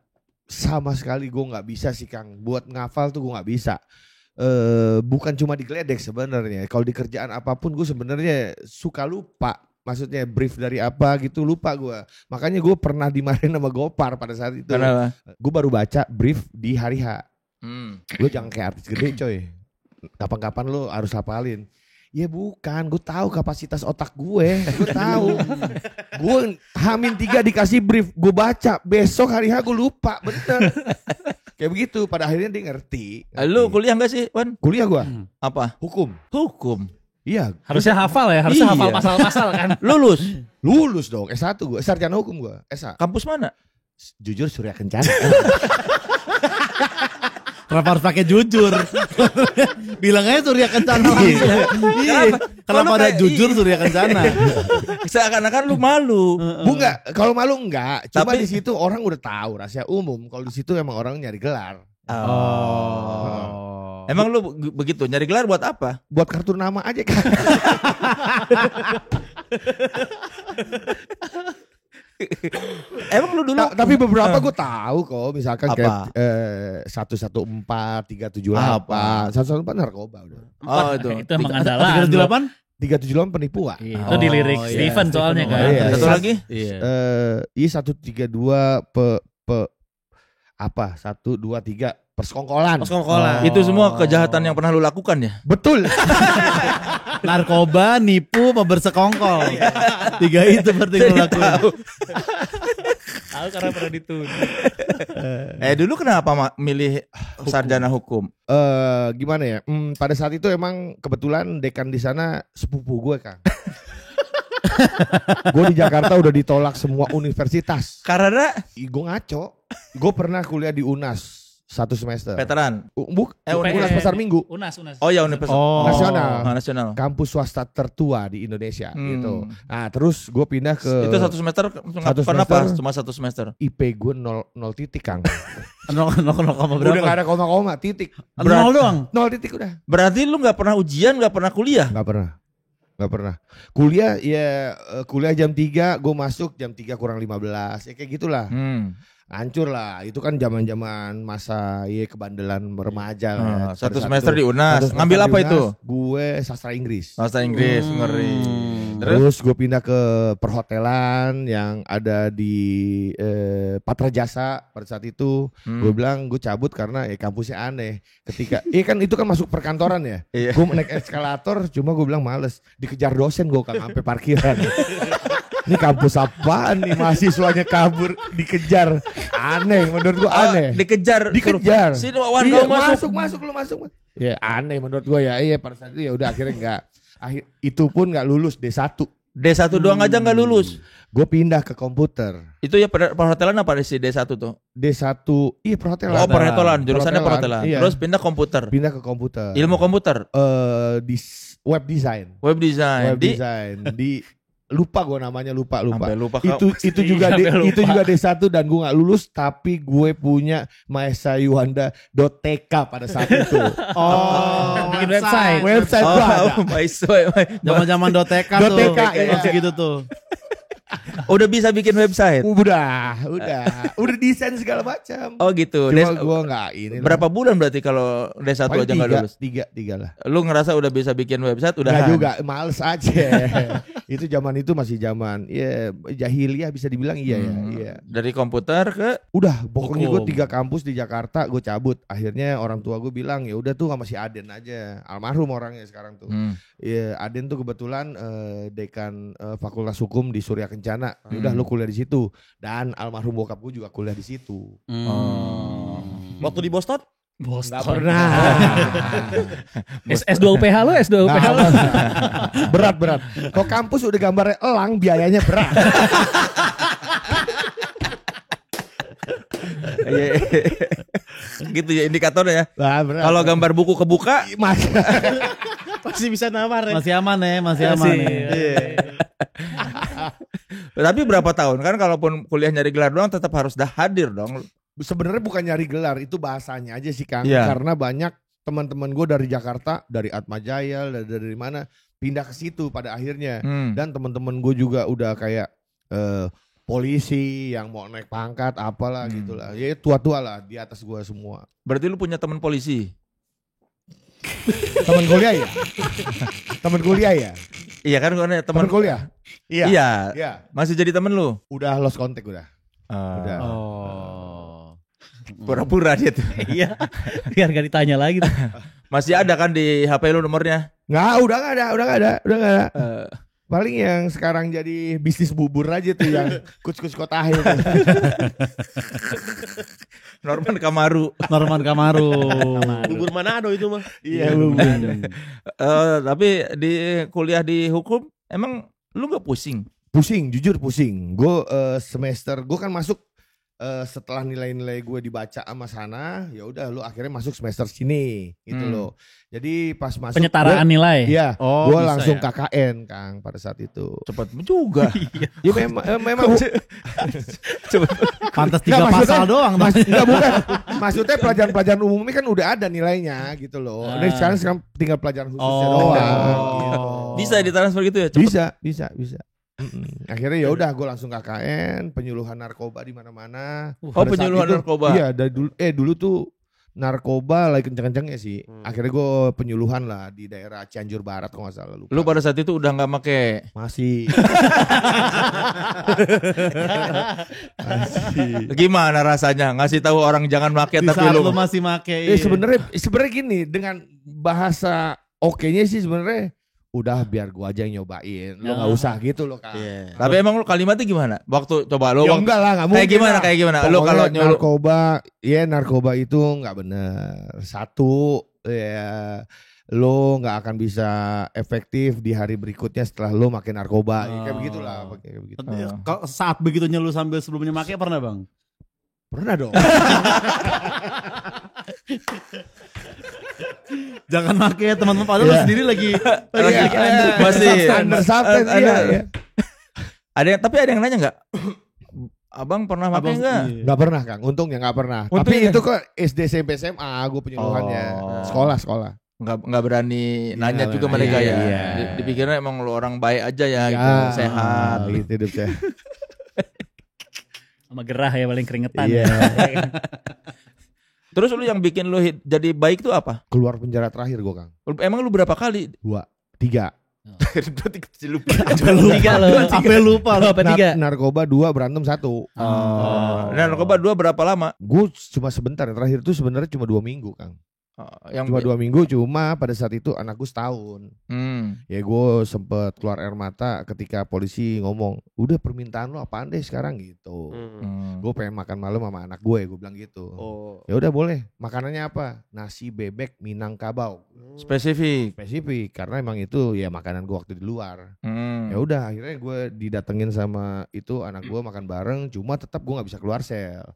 Sama sekali gue nggak bisa sih Kang. Buat ngafal tuh gue nggak bisa. Bukan cuma digeledek sebenarnya. Kalau di kerjaan apapun gue sebenarnya suka lupa. Maksudnya brief dari apa gitu lupa gue. Makanya gue pernah dimarahin sama Gopar pada saat itu. Kenapa? Gue baru baca brief di hari H. Hmm. Lo jangan kayak artis gede coy. Kapan-kapan lo harus hafalin. Ya bukan, gue tahu kapasitas otak gue tahu. Gue H-3 dikasih brief, gue baca, besok hari H gue lupa, bener. Kayak begitu, pada akhirnya dia ngerti. Lu kuliah enggak sih, Wan? Kuliah gue, Apa? hukum. Hukum. Iya, Harusnya hafal ya, harusnya Iya. hafal pasal-pasal kan. Lulus. lulus dong, S1 gue, sarjana hukum gue, SA. Kampus mana? Jujur Surya Kencana. Kenapa harus pakai jujur? Bilang aja Surya Kencana langsung. Iya. Kenapa ada kayak- jujur Surya Kencana? Seakan-akan lu malu. Bu enggak, kalau malu enggak. Cuma Tapi- di situ orang udah tahu rahasia umum. Kalau di situ emang orang nyari gelar. Oh. Emang lu begitu nyari gelar buat apa? Buat kartu nama aja kan. Emang lu dulu Tapi beberapa gue tahu kok, misalkan Apa? kayak 114, 378, 114 narkoba udah. Oh itu. Itu emang andalan. 378? 378 penipuan. Iya, itu di lirik Oh, iya. Steven soalnya kan. Iya. Satu lagi? Iya. Iya 132 apa? 1 2 3 persekongkolan. Persekongkolan. Itu semua kejahatan yang pernah lu lakukan ya? Betul. Narkoba, nipu, apa bersekongkol. 3 itu berarti yang lo lakuin. Tahu karena pernah dituduh. Dulu kenapa milih sarjana hukum? Gimana ya? Pada saat itu emang kebetulan dekan di sana sepupu gue Kang. Gue di Jakarta udah ditolak semua universitas. Karena Gue ngaco. Gue pernah kuliah di UNAS 1 semester. veteran. UNAS Pasar Minggu. Unas. Oh ya universitas Nasional. nasional. Kampus swasta tertua di Indonesia gitu. Hmm. Nah terus gue pindah ke Itu 1 semester Satu kenapa? semester. Cuma 1 semester. IP gue 0 titik Kang. 0,0 Udah berapa? gak ada koma-koma titik. 0 doang. 0 titik udah. Berarti lu nggak pernah ujian, nggak pernah kuliah? Gak pernah. Kuliah ya kuliah jam 3 gue masuk jam 3 kurang 15 ya kayak gitulah. Hancur lah. Itu kan zaman-zaman masa kebandelan remaja lah. ya. Satu Pada saat semester itu. di UNAS. Satu semester Ngambil di apa UNAS, itu? Gue sastra Inggris. Bahasa Inggris, ngeri. Terus? Terus gue pindah ke perhotelan yang ada di Patrajasa pada saat itu. Gue bilang gue cabut karena kampusnya aneh. Ketika kan itu kan masuk perkantoran ya. Iya. Gue naik eskalator cuma gue bilang males. Dikejar dosen gue kan sampai parkiran. Ini kampus apaan nih, mahasiswanya kabur dikejar. Aneh menurut gue aneh. Dikejar. Dikejar. Sini Wawan Iya, kau masuk. masuk. Ya aneh menurut gue ya. Iya pada saat itu ya udah akhirnya enggak. Itu pun enggak lulus D1. D1 doang aja nggak lulus. Gue pindah ke komputer. Itu ya perhotelan apa sih D1 tuh? D1 perhotelan. Oh perhotelan, jurusannya perhotelan. Iya. Terus pindah komputer. Pindah ke komputer. Ilmu komputer, Di web design. web design. Web design di lupa gue namanya lupa. Sampai lupa Itu juga itu juga D1 dan gue nggak lulus tapi gue punya maesayuanda.tk pada saat itu. Bikin website. Website gue ada. Zaman-zaman .tk tuh. .tk, iya. Masih gitu tuh. Udah bisa bikin website. Udah desain segala macam. Oh gitu. Cuma gue nggak ini. Berapa bulan berarti kalau D1 aja nggak lulus? Tiga lah. Lu ngerasa udah bisa bikin website udah? Nggak juga, males aja. Itu zaman itu masih zaman jahiliyah bisa dibilang iya. Dari komputer ke Udah pokoknya gue Hukum. 3 kampus di Jakarta gue cabut. Akhirnya orang tua gue bilang ya udah tuh sama si Aden aja. Almarhum orangnya sekarang tuh. Iya, Aden tuh kebetulan dekan Fakultas Hukum di Surya Kencana. Ya udah lu kuliah di situ. Dan almarhum bokap gue juga kuliah di situ. Waktu di Boston? Nggak pernah. S2 UPH lo, S2 UPH lo. Berat. Kalau kampus udah gambarnya elang biayanya berat. gitu ya indikatornya ya. Nah, berat. Kalau gambar buku kebuka, Masih bisa nawar ya. Masih aman ya, masih aman ya. tapi berapa tahun kan kalaupun kuliah nyari gelar doang tetap harus dah hadir dong. Sebenarnya bukan nyari gelar, itu bahasanya aja sih Kang. Iya. Karena banyak teman-teman gue dari Jakarta, dari Atmajaya, dari mana pindah ke situ pada akhirnya. Dan teman-teman gue juga udah kayak polisi yang mau naik pangkat apalah gitulah. Ya tua-tua lah di atas gue semua. Berarti lu punya teman polisi? Teman kuliah ya? Teman kuliah ya? Iya kan gue Teman kuliah? Iya. Iya. Masih jadi temen lu? Udah lost contact udah. Udah. Pura-pura dia tuh. Iya. Biar gak ditanya lagi tuh. Masih ada kan di HP lu nomornya? Nggak, udah nggak ada. Paling yang sekarang jadi bisnis bubur aja tuh yang kus-kus kota itu. Norman Kamaru. Norman Kamaru. Bubur Manado itu mah. Iya bubur. Tapi di kuliah di hukum emang lu nggak pusing? Pusing, jujur pusing. Gue semester, gue kan masuk setelah nilai-nilai gue dibaca sama sana, ya udah lu akhirnya masuk semester sini, gitu loh. Jadi pas masuk Penyetaraan nilai. iya, Oh, gue bisa langsung ya. KKN Kang pada saat itu. Cepet juga. Ya memang Pantas 3 Nggak, maksudnya- pasal doang. Enggak bukan. maksudnya pelajaran-pelajaran umum ini kan udah ada nilainya gitu loh. Ini sekarang tinggal pelajaran khususnya doang. Gitu. Bisa ditransfer gitu ya? Cepet. Bisa. Akhirnya ya udah gue langsung KKN, penyuluhan narkoba di mana-mana. Penyuluhan narkoba. Iya, dari dulu tuh narkoba lagi kenceng-kencengnya sih. Akhirnya gue penyuluhan lah di daerah Cianjur Barat kalau nggak salah. Lupa. Lu pada saat itu udah nggak make? Masih. Gimana rasanya ngasih tahu orang jangan make Di tapi saat lu lu masih make. Sebenarnya gini, dengan bahasa oke-nya sih sebenarnya udah biar gua aja yang nyobain. Lu enggak usah gitu loh, Kak. Iya. Tapi emang lu kalimatnya gimana? Waktu coba lu Ya enggak lah, enggak mungkin. Kayak gimana? Lu Pokoknya kalau nyuruh narkoba itu enggak bener. Satu, ya lo nggak akan bisa efektif di hari berikutnya setelah lo makin narkoba. Ya, kayak begitulah, kayak begitu. Kalau saat begitunya lu sambil sebelumnya make pernah bang? Pernah dong. Jangan make ya teman-teman, padahal lu sendiri lagi masih standar substance, iya. Tapi ada yang nanya nggak? Abang pernah pakai nggak? Nggak pernah, Kang. Untungnya nggak pernah. Untungnya. Tapi itu kok SD, SMP, SMA gue penyuluhannya. Sekolah. Nggak berani nanya juga mereka ya. Dipikirnya emang lu orang baik aja ya, gitu, sehat. Gitu hidup sehat. Sama gerah ya paling keringetan. Iya. Terus lu yang bikin lu jadi baik tuh apa? Keluar penjara terakhir gue, Kang. Emang lu berapa kali? 2, 3. Sampai lupa lo apa 3? Narkoba 2, berantem 1. Narkoba 2 berapa lama? Gue cuma sebentar. Terakhir itu sebenarnya cuma 2 minggu, Kang. Cuma 2 minggu, cuma pada saat itu anak gue setahun. Ya gue sempet keluar air mata ketika polisi ngomong, udah permintaan lo apaan deh sekarang gitu. Gue pengen makan malam sama anak gue bilang gitu. Ya udah boleh. Makanannya apa? Nasi bebek Minangkabau. Spesifik Karena emang itu ya makanan gue waktu di luar. Ya udah akhirnya gue didatengin sama itu anak gue makan bareng. Cuma tetap gue nggak bisa keluar sel.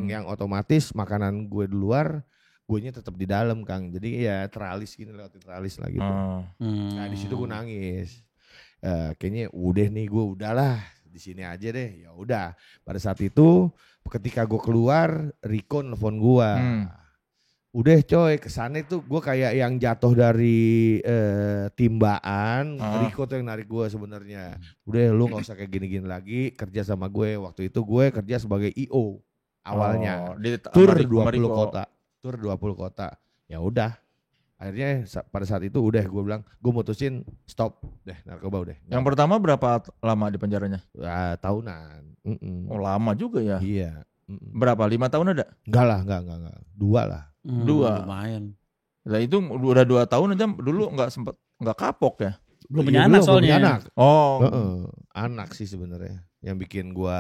Yang otomatis makanan gue di luar, guenya tetap di dalam, Kang. Jadi ya teralis gini, lewat teralis lah gitu. Nah di situ gue nangis. Kayaknya udah nih, gue udahlah di sini aja deh. Ya udah. Pada saat itu ketika gue keluar, Riko nelfon gue. Udah coy, kesana itu gue kayak yang jatuh dari timbaan. Riko tuh yang narik gue sebenarnya. Udah lu nggak usah kayak gini-gini lagi, kerja sama gue. Waktu itu gue kerja sebagai IO awalnya. Tur 20 kota. Tur 20 kota. Ya udah. Akhirnya pada saat itu udah gue bilang, gue mutusin stop deh narkoba udah. Yang pertama berapa lama di penjaranya? Tahunan. Oh lama juga ya. Iya. Berapa? 5 tahun ada? Enggak lah. 2 lah. 2. Lumayan. Nah itu udah 2 tahun aja dulu nggak kapok ya? Belum punya anak soalnya. Anak. Anak sih sebenarnya yang bikin gue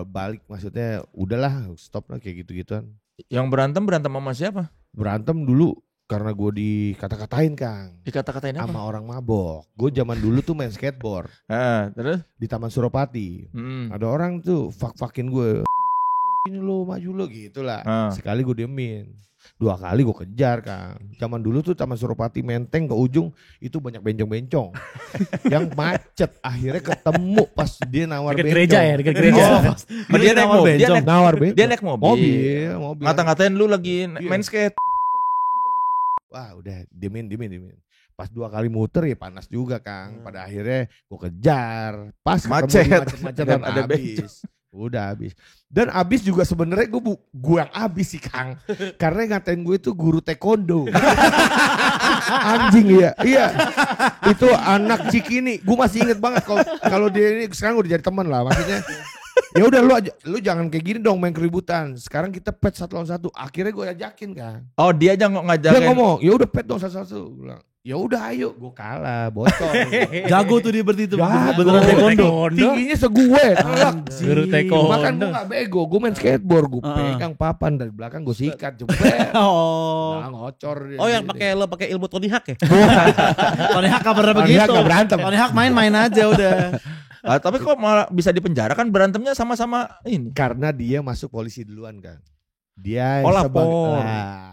balik, maksudnya udahlah stop lah kayak gitu-gituan. Yang berantem sama siapa? Berantem dulu karena gue dikata-katain, Kang. Dikata-katain apa? Sama orang mabok. Gue zaman dulu tuh main skateboard. Terus? Di Taman Suropati. Ada orang tuh fuck-fuckin gue. Ini lo maju lo gitu lah. Sekali gue diemin. 2 kali gue kejar, Kang. Zaman dulu tuh Taman Suropati Menteng ke ujung itu banyak bencong-bencong yang macet. Akhirnya ketemu pas dia nawar bencong. Dekat gereja. Dia naik mobil. Mobil. Ngata-ngatain lu lagi main skate. Wah udah diemin. Pas 2 kali muter ya panas juga, Kang. Pada akhirnya gue kejar. Pas macet-macetan ada habis. Udah habis. Dan habis juga sebenarnya gue yang habis sih, Kang. Karena ngatain gue itu guru taekwondo. Anjing ya. Iya. Itu anak Cikini. Gue masih inget banget kalau dia ini sekarang udah jadi teman lah. Maksudnya ya udah lu jangan kayak gini dong main keributan. Sekarang kita pet 1 lawan 1. Akhirnya gue ajakin, Kang. Oh, dia aja ngajakin. Dia ngomong, "Ya udah pet dong 1-1." Gue bilang, "Ya udah ayo." Gue kalah, bocor. Jago tuh dia berarti itu. Beneran taekwondo. Tingginya segue. Guru taekwondo. Makan gue gak bego. Gue main skateboard. Gue pegang papan dari belakang gue sikat. Jebret. Nah, ngocor. Oh yang pakai ilmu Tony Hawk ya? Tony Hawk kabar Tony begitu. Hawk gak berantem. Tony Hawk main aja udah. Tapi kok malah bisa dipenjara, kan berantemnya sama-sama ini? Karena dia masuk polisi duluan, Kang. Dia lapor.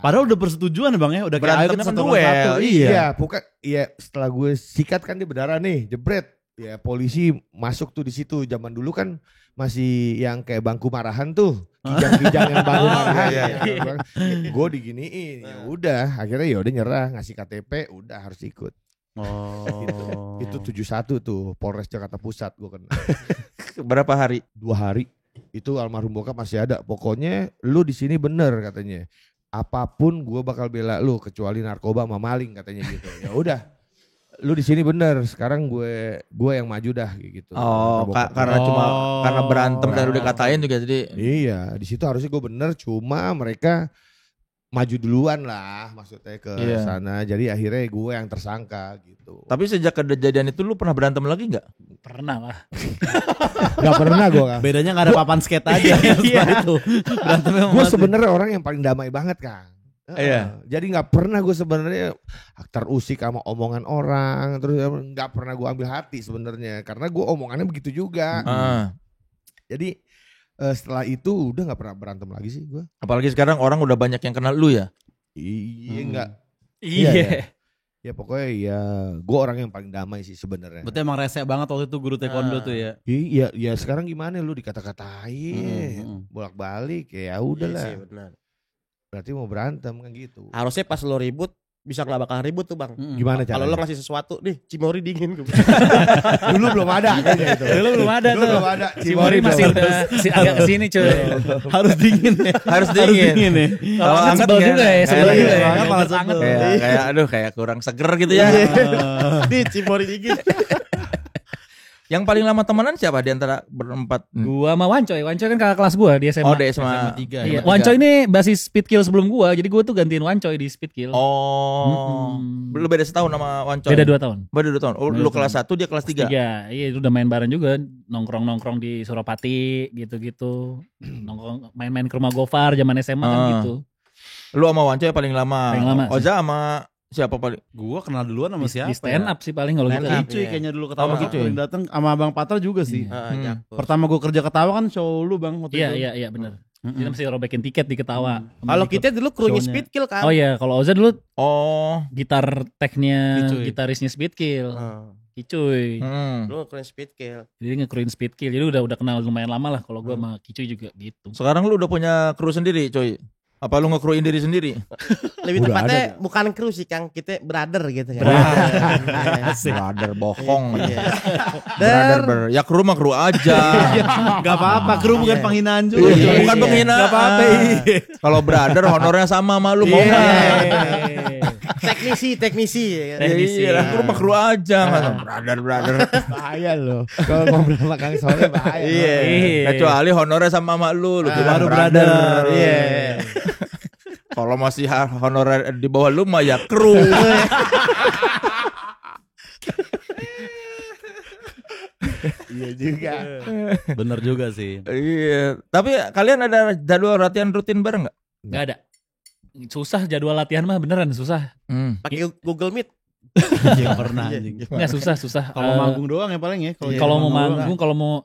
Padahal udah persetujuan Bang ya, udah kayak berantemnya kita kan duel. Iya. Iya, setelah gue sikat kan dia berdarah nih, jebret. ya polisi masuk tuh di situ. Zaman dulu kan masih yang kayak bangku marahan tuh, kijang-kijang yang bangku marahan. Gue diginiin, ya udah. Akhirnya ya udah nyerah, ngasih KTP, udah harus ikut. Oh. Itu 71 tuh Polres Jakarta Pusat gue kena. Berapa hari? 2 hari. Itu almarhum bokap masih ada. Pokoknya lu di sini bener katanya. Apapun gue bakal bela lu kecuali narkoba sama maling katanya gitu. Ya udah. Lu di sini bener. Sekarang gue yang maju dah gitu. Oh, karena berantem dan udah katain juga jadi. Iya, di situ harusnya gue bener, cuma mereka maju duluan lah maksudnya ke sana. Jadi akhirnya gue yang tersangka gitu. Tapi sejak kejadian itu lu pernah berantem lagi nggak? Pernah lah. Gak pernah gue. Bedanya nggak ada papan skate aja setelah itu. Berantemnya Gue sebenarnya orang yang paling damai banget Kang. Iya. Jadi nggak pernah gue sebenarnya terusik sama omongan orang, terus nggak pernah gue ambil hati sebenarnya karena gue omongannya begitu juga. Jadi setelah itu udah nggak pernah berantem lagi sih gue. Apalagi sekarang orang udah banyak yang kenal lu ya. Iya nggak. Iya. Ya pokoknya ya gue orang yang paling damai sih sebenarnya. Berarti emang rese banget waktu itu guru taekwondo tuh ya. Iya, ya sekarang gimana lu dikata-katain, bolak-balik ya udahlah. Iya sih, benar. Berarti mau berantem kan gitu. Harusnya pas lo ribut bisa nggak bakal ribut tuh bang. Gimana Kalau caranya? lo ngasih sesuatu nih Cimori dingin. Dulu belum ada kayaknya itu. Dulu belum ada Dulu tuh. belum ada. Cimori masih udah agak kesini cuy. Harus dingin ya. Harus dingin. ya. Kalau Anget anget sebel juga ya, sebel Iya, juga ya. Anget malah Anget. sebel. kayak kurang seger gitu ya. Nih Cimori dingin. Yang paling lama temenan siapa di antara berempat? Gua sama Wancoy. Wancoy kan kakak kelas gua di SMA. Oh, di SMA. Iya. Wancoy ini basis Speedkill sebelum gua. Jadi gua tuh gantiin Wancoy di Speedkill. Oh. Lu beda setahun sama Wancoy? Beda 2 tahun. Beda 2 tahun. Oh, Beda lu 2 kelas 1 dia kelas 3. Iya, itu udah main bareng juga, nongkrong-nongkrong di Suropati gitu-gitu. Nongkrong main-main ke rumah Gofar zaman SMA kan gitu. Lu sama Wancoy paling lama. Paling lama Oza sama siapa paling? Gua kenal duluan sama siapa? Di stand up sih paling kalau gitu. Stand up. Cuy kayaknya dulu ketawa Oh, gitu. gitu ya? Datang sama Bang Patra juga sih. Jakpus. Pertama gua kerja ketawa kan show lu Bang waktu itu. Iya benar. Kita mesti robekin tiket di Ketawa. Kalau kita dulu krunya Shownya. Speedkill kan. Oh iya, kalau Oza dulu Oh. gitar teknya Kicuy. gitarisnya Speedkill. Kicuy. Lu krunya Speedkill. Jadi ngekruin Speedkill. Jadi udah kenal lumayan lama lah kalau gua sama Kicuy juga gitu. Sekarang lu udah punya kru sendiri, coy. Apa lu nge-crewin diri sendiri? Lebih Udah tepatnya bukan kru sih Kang, kita brother gitu kan. Brother bohong. Iya. Brother, ya kru mah kru aja. Gak apa-apa, kru bukan Iya. penghinaan juga. Iya, bukan penghinaan. Gak apa-apa. Kalau brother honornya sama lu mau Iya. nggak? Teknisi ya kan? Teknisi. Iya, kru mah kru aja. Brother. Bahaya loh. Kalau ngobrol sama Kang Soleh bahaya. Iya. Kecuali honornya sama lu bilang baru brother. Iya. Kalau masih honorer di bawah lu mah ya kru. Iya juga. Bener juga sih. Iya. Tapi kalian ada jadwal latihan rutin bareng nggak? Nggak ada. Susah jadwal latihan mah beneran susah. Pakai Google Meet. Yang pernah anjing. Nggak susah. Kalau manggung doang ya paling ya. Kalau mau manggung, kalau mau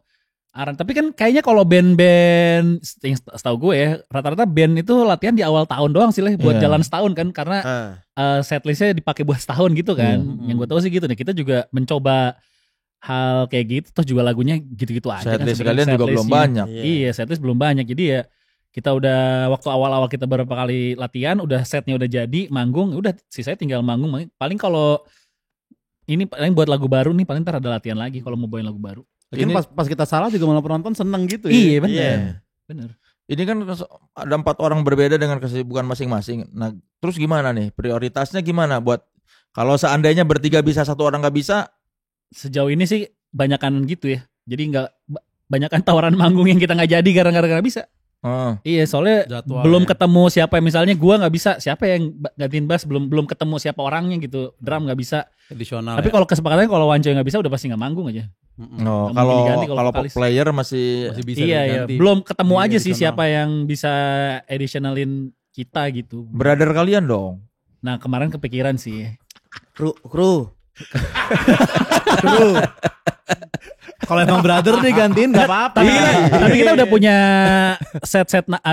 aran. Tapi kan kayaknya kalau band-band, yang setahu gue ya, rata-rata band itu latihan di awal tahun doang sih lah, buat jalan setahun kan, karena setlistnya dipakai buat setahun gitu kan. Yang gue tahu sih gitu nih. Kita juga mencoba hal kayak gitu, toh juga lagunya gitu-gitu aja. Setlist kan, kalian juga belum setlistnya. banyak. Iya, setlist belum banyak. Jadi ya kita udah waktu awal-awal kita beberapa kali latihan, udah setnya udah jadi, manggung, udah sisanya tinggal manggung. Paling kalau ini paling buat lagu baru nih, paling ntar ada latihan lagi kalau mau bawain lagu baru. Kan pas kita salah juga malah penonton seneng gitu ya. Iya benar. Iya. Benar. Ini kan ada 4 orang berbeda dengan kesibukan masing-masing. Nah, terus gimana nih? Prioritasnya gimana buat kalau seandainya bertiga bisa, 1 orang nggak bisa? Sejauh ini sih banyakan gitu ya. Jadi nggak banyakan tawaran manggung yang kita nggak jadi karena nggak bisa. Iya, soalnya Jadwal belum ya. ketemu siapa, misalnya gua nggak bisa, siapa yang gantiin bass, belum ketemu siapa orangnya gitu. Drum nggak bisa. Edisional. Tapi kalau kesepakatannya kalau Wancoy nggak bisa udah pasti nggak manggung aja. Oh, Nggak mungkin diganti kalau vokalis. player masih bisa Iya, diganti. belum ketemu Iya, aja sih edisional. siapa yang bisa editionalin kita gitu. brother kalian dong. Nah, kemarin kepikiran sih. Kru. Kalau emang brother deh gantiin gak apa-apa. Tapi kita udah punya set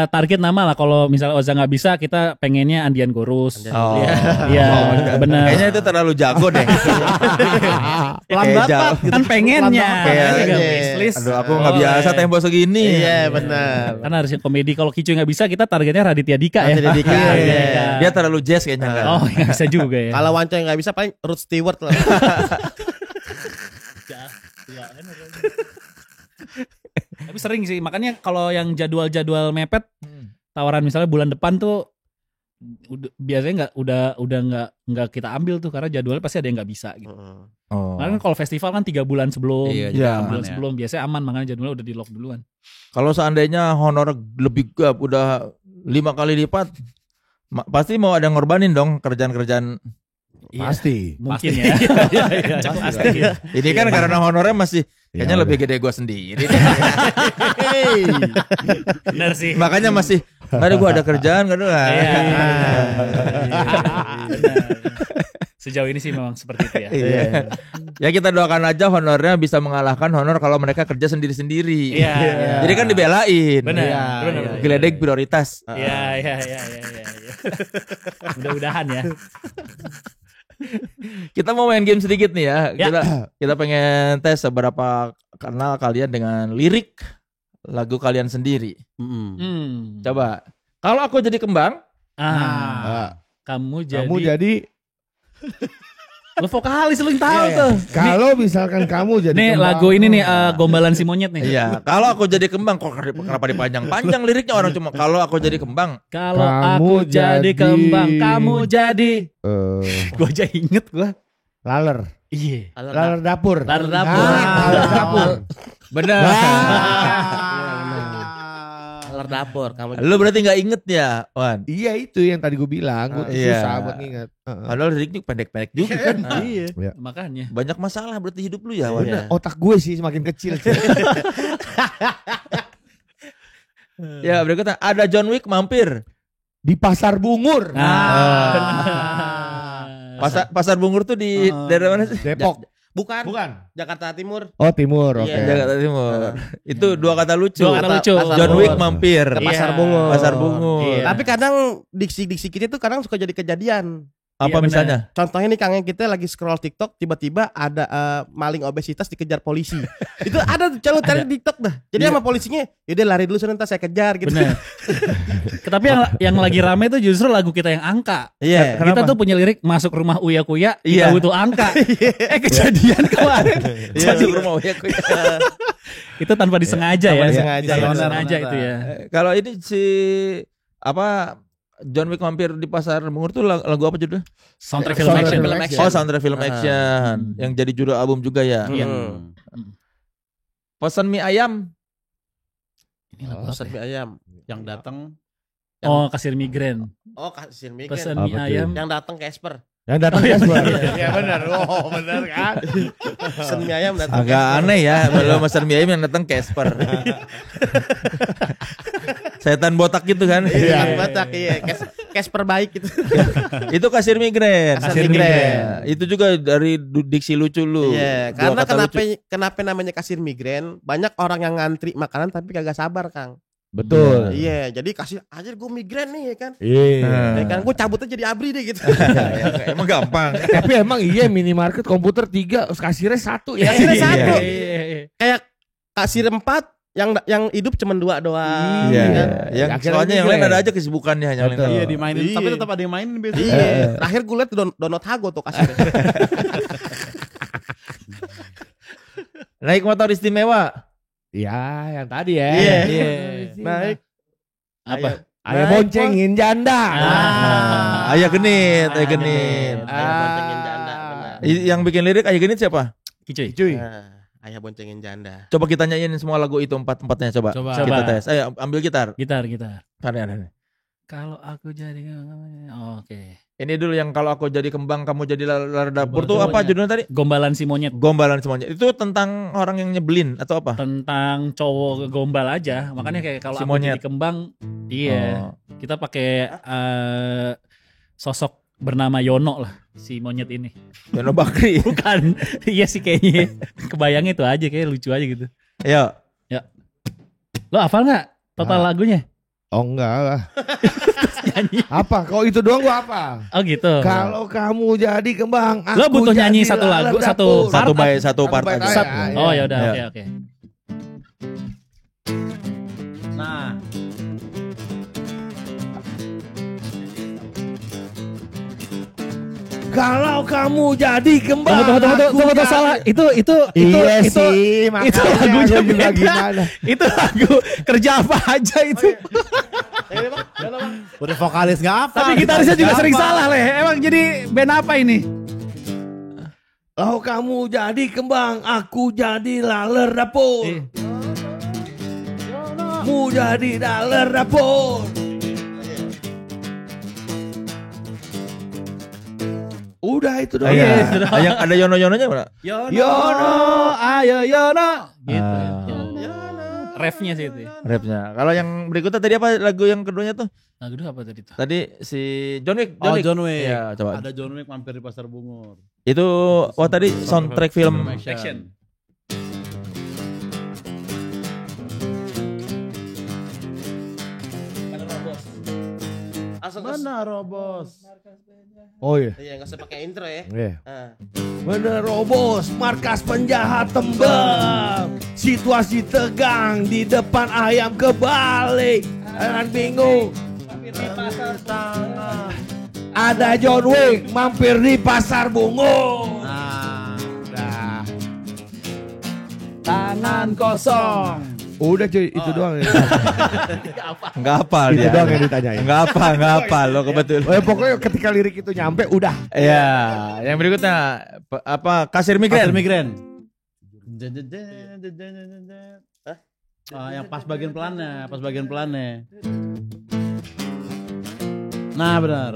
target nama lah. Kalau misalnya Oza nggak bisa, kita pengennya Andian Gorus. Oh. Iya, benar. Kayaknya itu terlalu jago deh. Pelan Kayak banget. jauh. Kan pengennya. Kayak- Pengennya Iya. wishlist. Aduh, aku nggak biasa tempo segini. Iya benar. Karena harusnya komedi. Kalau Kicuy nggak bisa, kita targetnya Raditya Dika ya. Raditya Dika, iya. Dia terlalu jazz kayaknya kan. Oh, nggak bisa juga ya. Kalau Wanco yang nggak bisa paling Rod Stewart lah. Tapi sering sih, makanya kalau yang jadwal-jadwal mepet, tawaran misalnya bulan depan tuh biasanya nggak kita ambil tuh karena jadwalnya pasti ada yang nggak bisa gitu. Oh. Karena kalau festival kan 3 bulan sebelum, Iya, jadi tiga aman bulan ya. sebelum biasanya aman, makanya jadwalnya udah di lock duluan. Kalau seandainya honor lebih gap udah 5 kali lipat, pasti mau ada ngorbanin dong kerjaan-kerjaan. Pasti. Mungkin ya. Iya, pasti. Ini kan karena honornya masih kayaknya Iya, lebih gede gua sendiri. Bener sih. Makanya masih ada gua ada kerjaan kan. Iya. Sejauh ini sih memang seperti itu ya. Iya. Ya kita doakan aja honornya bisa mengalahkan honor kalau mereka kerja sendiri-sendiri. Iya. Jadi kan dibelain. Bener. Iya, Bener. iya, Geledek prioritas. Iya. Mudah-mudahan ya. Kita mau main game sedikit nih ya. Ya. Kita pengen tes seberapa kenal kalian dengan lirik lagu kalian sendiri. Coba. Kalau aku jadi kembang, Kamu jadi. Kamu jadi Lu vokalis lu yang tahu tuh. kalau misalkan kamu jadi Nih kembang, lagu ini nih Gombalan si Monyet nih. iya. Kalau aku jadi kembang, kok kenapa dipanjang-panjang liriknya orang cuma kalau aku jadi kembang. Kalau Kamu aku jadi jadi- kembang, kamu jadi. Gua aja inget gua. laler Iya. laler dapur. Laler dapur. Laler dapur. Benar. Alar dapur kamu. Lu berarti nggak inget ya, Wan? Iya itu yang tadi gue bilang, gue Iya. susah buat nginget. Padahal liriknya pendek-pendek juga kan. Iya. Ya. Makanya. Banyak masalah berarti hidup lu ya, Wan. Iya. Otak gue sih semakin kecil. Ya, berikutnya ada John Wick mampir. Di pasar bungur. Pasar Bungur tuh di daerah mana sih? Depok. Bukan. Bukan. Jakarta Timur. Oh Timur, oke. Iya. Jakarta Timur. Itu dua kata lucu. Dua kata lucu. Pasar John Bungur. Wick mampir. Ke Pasar Iya. Bungur. Pasar Bungur. Iya. Tapi kadang diksi-diksi kita tuh kadang suka jadi kejadian. Apa Iya, misalnya? Contohnya nih Kang, yang kita lagi scroll TikTok tiba-tiba ada maling obesitas dikejar polisi. Itu ada tuh cari di TikTok dah. Jadi sama polisinya, yaudah lari dulu sebentar saya kejar gitu. Benar. Tapi yang lagi rame tuh justru lagu kita yang angka. Iya. Kita tuh punya lirik masuk rumah Uya Kuya, Iya. kita butuh angka. Kejadian kemarin. Masuk rumah ya. Itu tanpa disengaja ya. disengaja. Tanpa Benar, disengaja itu ya. Kalau ini si apa John Wick mampir di Pasar Bungur tuh lagu apa judulnya? Soundtrack film action. Oh, soundtrack film action yang jadi judul album juga ya. Iya. Pesan mie ayam. Ini lagu apa Pesan mie ayam. Yang datang ya? Oh, kasir migren. Oh, kasih mie Pesan kan. mie Apa tuh? ayam. Yang datang Casper. Yang datang Casper. Iya benar. Oh, benar kan? Pesan mie ayam datang Agak Casper. aneh ya, belum pesan mie ayam yang datang Casper. Setan botak gitu kan. Iya, Batak iya. Casper baik gitu. Itu kasir migren. Kasir migren. Itu juga dari diksi lucu lu. Iya, Dua karena kata lucu. kenapa namanya kasir migren? Banyak orang yang ngantri makanan tapi kagak sabar, Kang. Betul. Iya, jadi kasih aja gue migren nih ya kan. Iya. Ya kan gue cabutnya jadi abri deh gitu. Emang gampang. Tapi emang iya minimarket komputer 3, kasirnya 1 ya. Kasirnya satu. Iya. Kayak kasir 4 yang hidup cuma 2 doang. Iya. ya kan? Yang Akhirnya soalnya yang lain migren. ada aja kesibukannya hanya lain. Betul. Iya dimainin. Iya. Tapi tetap ada yang mainin biasanya. Iya. Terakhir gue liat download Hago tuh kasirnya. Naik motor istimewa. Iya, yang tadi ya. Iya. Naik. Apa? Ayah boncengin janda. Ayah genit, ayah genit. Ayah boncengin janda. Benar. Yang bikin lirik ayah genit siapa? Kicuy. Cuy. Nah, ayah boncengin janda. Coba kita nyanyiin semua lagu itu empatnya coba. Coba. Kita Coba. tes. Ayo ambil gitar. Gitar. Tarik. Kalau aku jadi oke. Ini dulu yang kalau aku jadi kembang kamu jadi lalar dapur tuh Judulnya. apa judulnya tadi? Gombalan si Monyet. Gombalan semuanya. Itu tentang orang yang nyebelin atau apa? Tentang cowok gombal aja. Makanya kayak kalau Si aku monyet. jadi kembang, iya. Oh. Kita pakai sosok bernama Yono lah si monyet ini. Yono Bakri. Bukan. Iya sih kayaknya. Kebayang itu aja kayak lucu aja gitu. Ya. Lo hafal nggak total lagunya? Oh enggak lah. Nyanyi. Apa? Kok itu doang gua apa? Oh gitu. Kalau kamu jadi kembang, Lo aku butuh nyanyi jadi satu lagu, laler satu dapur. Satu part. satu part bait aja. aja. Oh ya udah, Ya. oke. Nah, Kalau kamu jadi kembang, tunggu salah. Itu Iya itu sih, itu makanya lagunya aku juga beda. gimana. Itu lagu kerja apa aja itu. Udah vokalis gak apa. Tapi gitarisnya juga sering salah leh. Emang jadi band apa ini? Kalau kamu jadi kembang, aku jadi laler dapur. Mu jadi laler dapur. Udah itu doang. Iya. Yang ada Yono-yononya mana? Yono, ayo Yono. Gitu. Refnya sih itu. Rapnya. Kalau yang berikutnya tadi apa lagu yang keduanya tuh? Lagu itu apa tadi tuh? Tadi si John Wick. Oh John Wick. Iya, coba. Ada John Wick mampir di Pasar Bungur. Itu tadi soundtrack film. Action. Langsung Mana Robos? Oh iya. Iya enggak usah pakai intro ya. Iya. Nah. Menerobos markas penjahat tembak. Situasi tegang di depan ayam kebalik. Ayam bingung. Ada John Wick mampir di Pasar Bungur. Nah, udah. Tangan kosong. Udah cuy, itu doang ya. Enggak hafal Itu dia. doang yang ditanyain. Enggak hafal lo kebetulan. Oh, ya, pokoknya ketika lirik itu nyampe udah. Iya, yang berikutnya apa? Kasir migren. Pasar Migren. Yang pas bagian pelannya. Nah benar.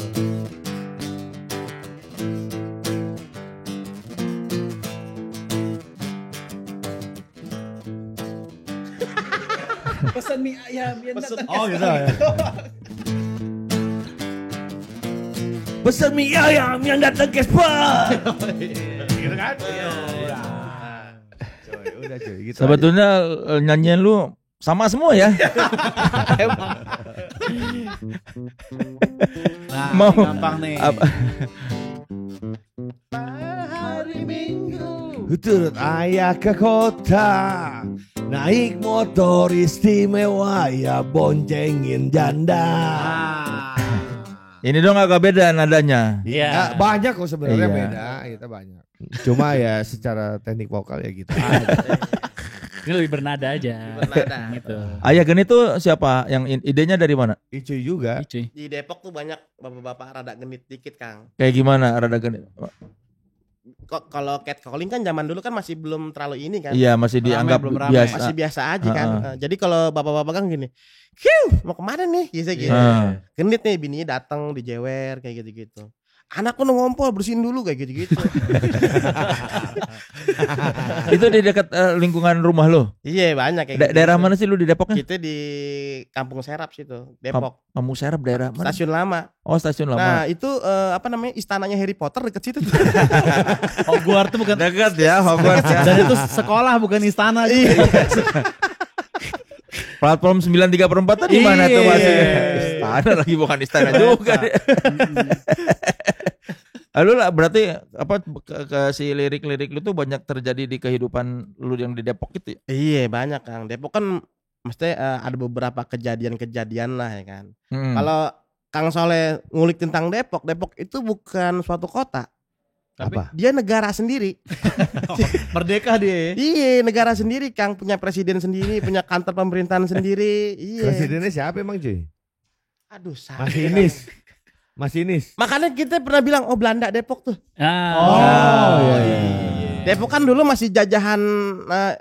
Pesan mie ayam yang datang. Oh gitu ya. Pesan mie ayam yang datang ke spot. Gitu kan? Udah cuy, gitu. Sebetulnya nyanyian lu sama semua ya. Nah, Mau- ini gampang nih. Apa? Hari Minggu. Turut ayah ke kota, naik motor istimewa, ya boncengin janda. Ah. Ini dong agak beda nadanya. Iya. Ya, banyak kok sebenarnya Iya. beda, kita banyak. Cuma ya secara teknik vokal ya gitu. Ini lebih bernada aja. Bernada. Gitu. Ayah Geni tuh siapa? Yang idenya dari mana? Icuy juga. Ih, cuy. Di Depok tuh banyak bapak-bapak rada genit dikit, Kang. Kayak gimana Rada Geni? Kok kalau catcalling kan zaman dulu kan masih belum terlalu ini kan. Iya, masih dianggap belum rame. biasa. Masih biasa aja kan. Jadi kalau bapak-bapak kan gini, mau kemana nih? Gitu. Ah. Genit nih bininya datang dijewer kayak gitu-gitu. Anakku ngompol bersihin dulu kayak gitu-gitu. Itu di dekat lingkungan rumah lo. Iya banyak kayak gitu. Daerah mana sih lu di Depoknya? Kita di Kampung Serap situ, Depok. Kamu Serap daerah mana? Stasiun lama. Oh, stasiun lama. Nah, itu apa namanya? Istananya Harry Potter deket situ tuh. Hogwarts tuh bukan. Dekat ya, Hogwarts ya. Dan itu sekolah bukan istana. Platform 93/4 di mana tuh Iya. masih? Istana lagi bukan istana juga. Lalu lah berarti apa ke si lirik-lirik lu tuh banyak terjadi di kehidupan lu yang di Depok itu ya? Iya banyak Kang. Depok kan mesti ada beberapa kejadian-kejadian lah ya kan. Kalau Kang Soleh ngulik tentang Depok, Depok itu bukan suatu kota. Apa? Dia negara sendiri. Merdeka dia. Iya, negara sendiri Kang, punya presiden sendiri, punya kantor pemerintahan sendiri. Iya. Presidennya siapa emang cuy? Aduh, salah. Mas Inis. Makanya kita pernah bilang, oh Belanda Depok tuh. Ah. iya. Depok kan dulu masih jajahan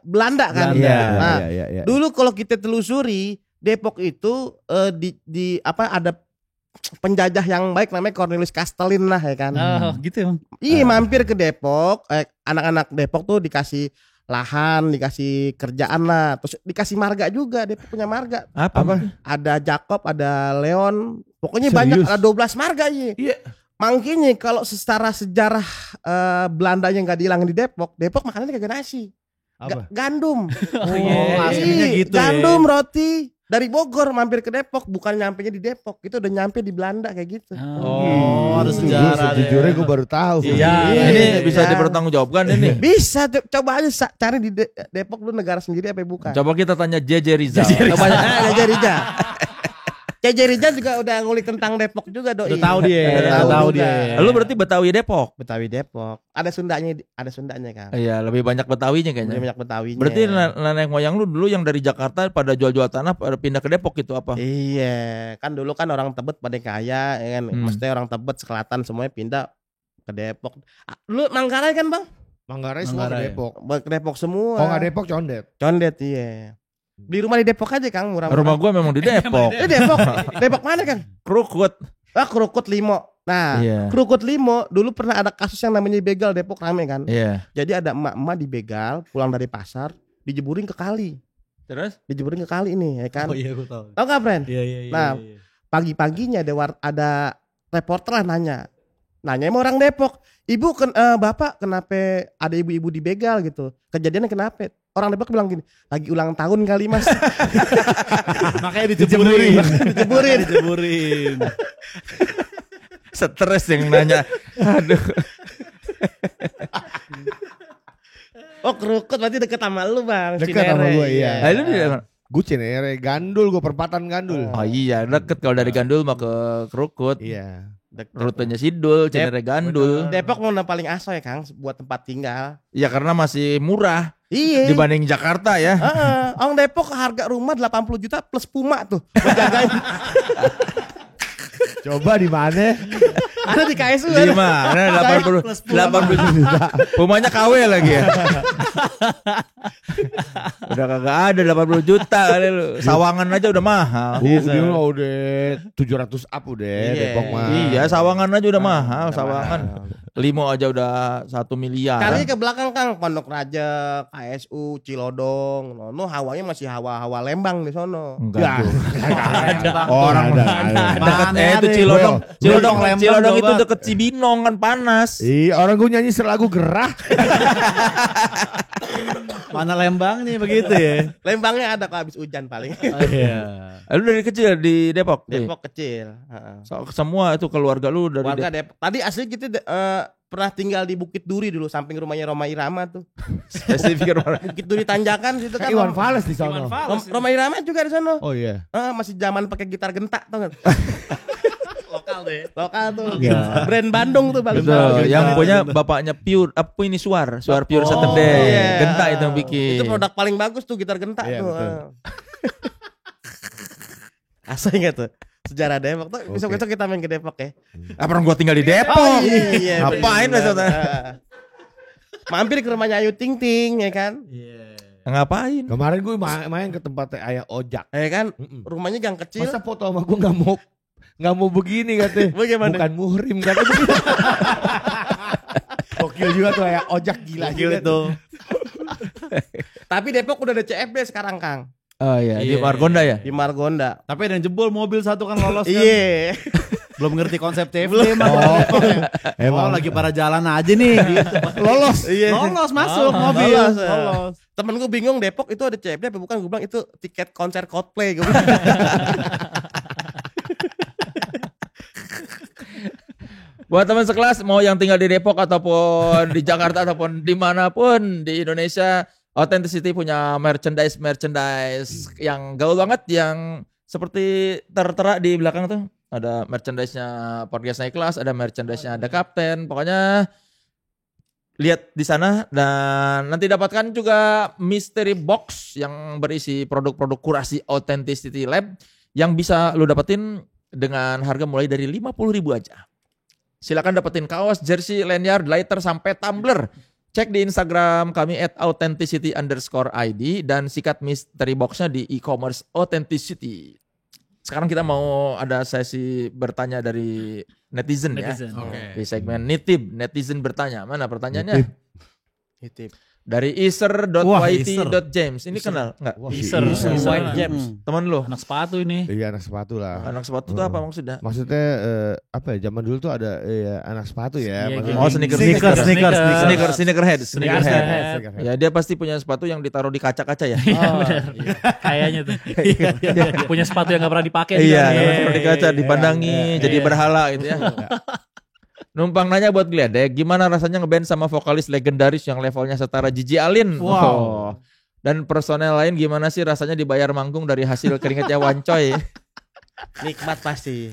Belanda kan. Iya, Nah, iya. dulu kalau kita telusuri Depok itu di apa ada penjajah yang baik namanya Cornelis Castelin lah ya kan. Oh, gitu emang. Iya mampir ke Depok, anak-anak Depok tuh dikasih lahan, dikasih kerjaan lah, terus dikasih marga juga. Depok punya marga. Apa? Ada Jacob, ada Leon, pokoknya Serius? banyak, ada 12 marga iya. Iya. Makanya kalau secara sejarah Belandanya nggak dihilangin di Depok makanannya kagak nasi. Apa? Gandum. aslinya gitu ya. Gandum roti dari Bogor mampir ke Depok, bukan nyampenya di Depok. Itu udah nyampe di Belanda kayak gitu. Oh, ada Itu sejarah. sejujurnya gue baru tahu. Iya, ini bisa dipertanggungjawabkan ini. Bisa coba aja cari di Depok lu negara sendiri apa bukan? Coba kita tanya JJ Rizal. Coba JJ Rizal. JJ Rizal juga udah ngulik tentang Depok juga doi. Udah tahu dia. Udah tahu dia. Lu berarti Betawi Depok. Betawi Depok. Ada Sundanya kan. Iya, lebih banyak Betawinya kayaknya. Lebih banyak Betawinya. Berarti nenek moyang lu dulu yang dari Jakarta pada jual-jual tanah pada pindah ke Depok itu apa? Iya, kan dulu kan orang Tebet pada kaya, ya kan. Maksudnya orang Tebet selatan semuanya pindah ke Depok. Lu Manggarai kan, Bang? Manggarai semua ke Depok. Ke Depok semua. Kalau nggak Depok Condet. Condet, iya. Beli rumah di Depok aja, Kang, murah-murah. Rumah gua memang di Depok. Depok. Depok mana, Kang? Krukut. Krukut Limo. Nah, Iya. Krukut Limo dulu pernah ada kasus yang namanya begal Depok rame kan. Iya. Jadi ada emak-emak dibegal pulang dari pasar, dijeburin ke kali. Terus? Dijeburin ke kali nih, ya kan. Oh iya gue tahu. Tahu nggak, Friend? Iya. Nah, pagi-paginya ada reporter lah nanya sama orang Depok, ibu bapak kenapa ada ibu-ibu dibegal gitu, kejadiannya kenapa? Orang Depok bilang gini, lagi ulang tahun kali mas. Makanya dijeburin. Dijeburin. Stres yang nanya. Aduh. Oh Krukut berarti deket sama lu bang. Deket sama gua, iya. Lu di mana? Gue Cinere, Gandul, gue perempatan Gandul. Oh iya, deket kalau dari Gandul mah ke Krukut. Iya. Rutenya Sidul, Cinere Gandul. Depok mana paling aso ya Kang buat tempat tinggal. Ya karena masih murah Iya. dibanding Jakarta ya. Orang Depok harga rumah 80 juta plus Puma tuh. Jagain. Coba di mana? Ada di KSU. Di mana? 80 juta. Pumanya KW lagi ya. Udah kagak ada 80 juta kali lu. Sawangan aja udah mahal. Dia udah 700 up udah Depok mah. Iya, Sawangan aja udah mahal, Sawangan. Limo aja udah 1 miliar. Kali ke belakang Kang, Pondok Raja, KSU, Cilodong. No, hawanya masih hawa-hawa Lembang di sono. Enggak. Orang Dekat itu Cilodong. Cilodong itu deket Cibinong kan panas. Iya, orang gue nyanyi selagu gerah. Mana Lembang nih begitu ya? Lembangnya ada kok habis hujan paling. Iya. Lu dari kecil di Depok? Depok kecil. Semua itu keluarga lu dari Warga Depok. Tadi asli kita pernah tinggal di Bukit Duri dulu, samping rumahnya Roma Irama tuh. spesifik rumah. Bukit Duri Tanjakan situ kan. Iwan Fals di sana. Roma Irama juga di sana. Oh iya. Masih zaman pakai gitar gentak tau gak? Lokal tuh. Iya. Brand Bandung tuh bagus. Betul, yang punya bapaknya Pure, apa ini Suar Pure Saturday. Iya. Gentak itu yang bikin. Itu produk paling bagus tuh gitar gentak Iya, tuh. betul. Asa ingat tuh sejarah Depok tuh. Besok-besok kita main ke Depok ya. Apa gua tinggal di Depok? Iya. Ngapain bener. besok? Mampir ke rumahnya Ayu Ting Ting ya kan. Ngapain? Kemarin gue main ke tempatnya Ayah Ojak. Ya kan. Rumahnya gang kecil. Masa foto sama gue nggak mau begini katanya. Bagaimana? Bukan muhrim katanya. Gokil juga tuh Ayah Ojak, gila Gila itu. Tapi Depok udah ada CFD sekarang Kang. Oh iya, di Iya. Margonda ya? Di Margonda. Tapi ada yang jebol mobil satu kan lolos kan. Iya. Belum ngerti konsep CFD mah. Oh, lagi pada jalan aja nih. Gitu. Lolos. Iya. Lolos masuk Oh, mobil. lolos, ya. Lolos. Temen gue bingung Depok itu ada CFD apa bukan. Gue bilang itu tiket konser Coldplay. Gue bilang. Buat teman sekelas mau yang tinggal di Depok ataupun di Jakarta ataupun dimanapun di Indonesia, Authenticity punya merchandise yang gaul banget, yang seperti tertera di belakang tuh. Ada merchandise-nya Podcast Naik Kelas, ada merchandise-nya The Captain. Pokoknya lihat di sana, dan nanti dapatkan juga mystery box yang berisi produk-produk kurasi Authenticity Lab yang bisa lu dapetin dengan harga mulai dari 50.000 aja. Silakan dapetin kaos, jersey, lanyard, lighter sampai tumbler. Cek di Instagram kami @authenticity_id dan sikat mystery box-nya di e-commerce Authenticity. Sekarang kita mau ada sesi bertanya dari netizen ya. Oke. Di segmen Nitib, netizen bertanya. Mana pertanyaannya? Nitip. Dari Iser.yt.james. Ini kenal enggak? Wah, Iser. White James. Teman lu? Anak sepatu ini. Iya anak sepatu lah. Anak sepatu tuh apa maksudnya? Maksudnya apa ya? Zaman dulu tuh ada anak sepatu ya. Iya, Maksudnya- Oh, sneakerhead. Sneakerhead. Ya dia pasti punya sepatu yang ditaruh di kaca-kaca ya. Iya benar. Kayaknya tuh. Punya sepatu yang gak pernah dipakai. Iya, juga. taruh di kaca, dipandangi, jadi Iya. berhala gitu ya. Numpang nanya buat Gledek, gimana rasanya ngeband sama vokalis legendaris yang levelnya setara Gigi Alin? Wow. Oh. Dan personel lain gimana sih rasanya dibayar manggung dari hasil keringetnya Wancoy? Nikmat pasti.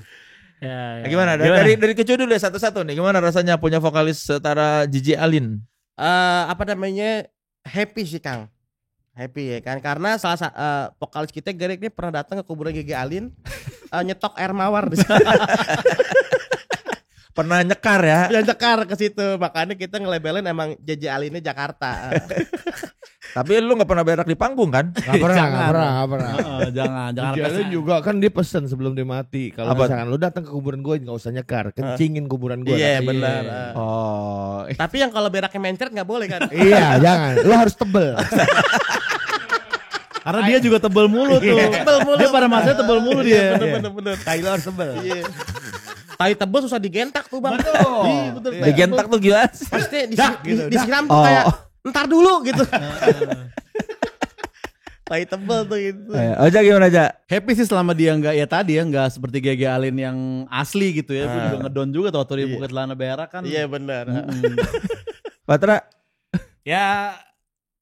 Ya, ya. Gimana? Dari Kecu dulu ya satu-satu nih. Gimana rasanya punya vokalis setara Gigi Alin? Apa namanya? Happy sih Kang. Happy ya kan, karena vokalis kita Gerek ini pernah datang ke kuburan Gigi Alin, nyetok air mawar di sana. Pernah nyekar ya? Dia cekar ke situ, makanya kita ngelabelin emang Gigi Alinnya Jakarta. Tapi lu gak pernah berak di panggung kan? Nggak pernah. Jangan Jangan juga kan dia pesen sebelum dia mati. Kalau Apa? misalkan lu datang ke kuburan gue nggak usah nyekar, kencingin kuburan gue. Iya benar. Oh. Tapi yang kalau beraknya mencret nggak boleh kan? Iya jangan. Lu harus tebel. Karena dia juga tebel mulu tuh. Tebel mulu. Dia pada masanya tebel mulu dia. Bener. Tai lu harus tebel. Iya. Tai tebel susah digentak tuh bang. Betul. Iya, betul. Digentak tuh gila sih. Pasti gitu, disiram tuh Oh. kayak ntar dulu gitu. Tai tebel tuh gitu. Aja gimana aja? Happy sih selama dia nggak ya tadi ya nggak seperti Gigi Alin yang asli gitu ya. Gue juga ngedon juga tuh waktu dia buka celana berak kan. Iya benar. Patra? Ya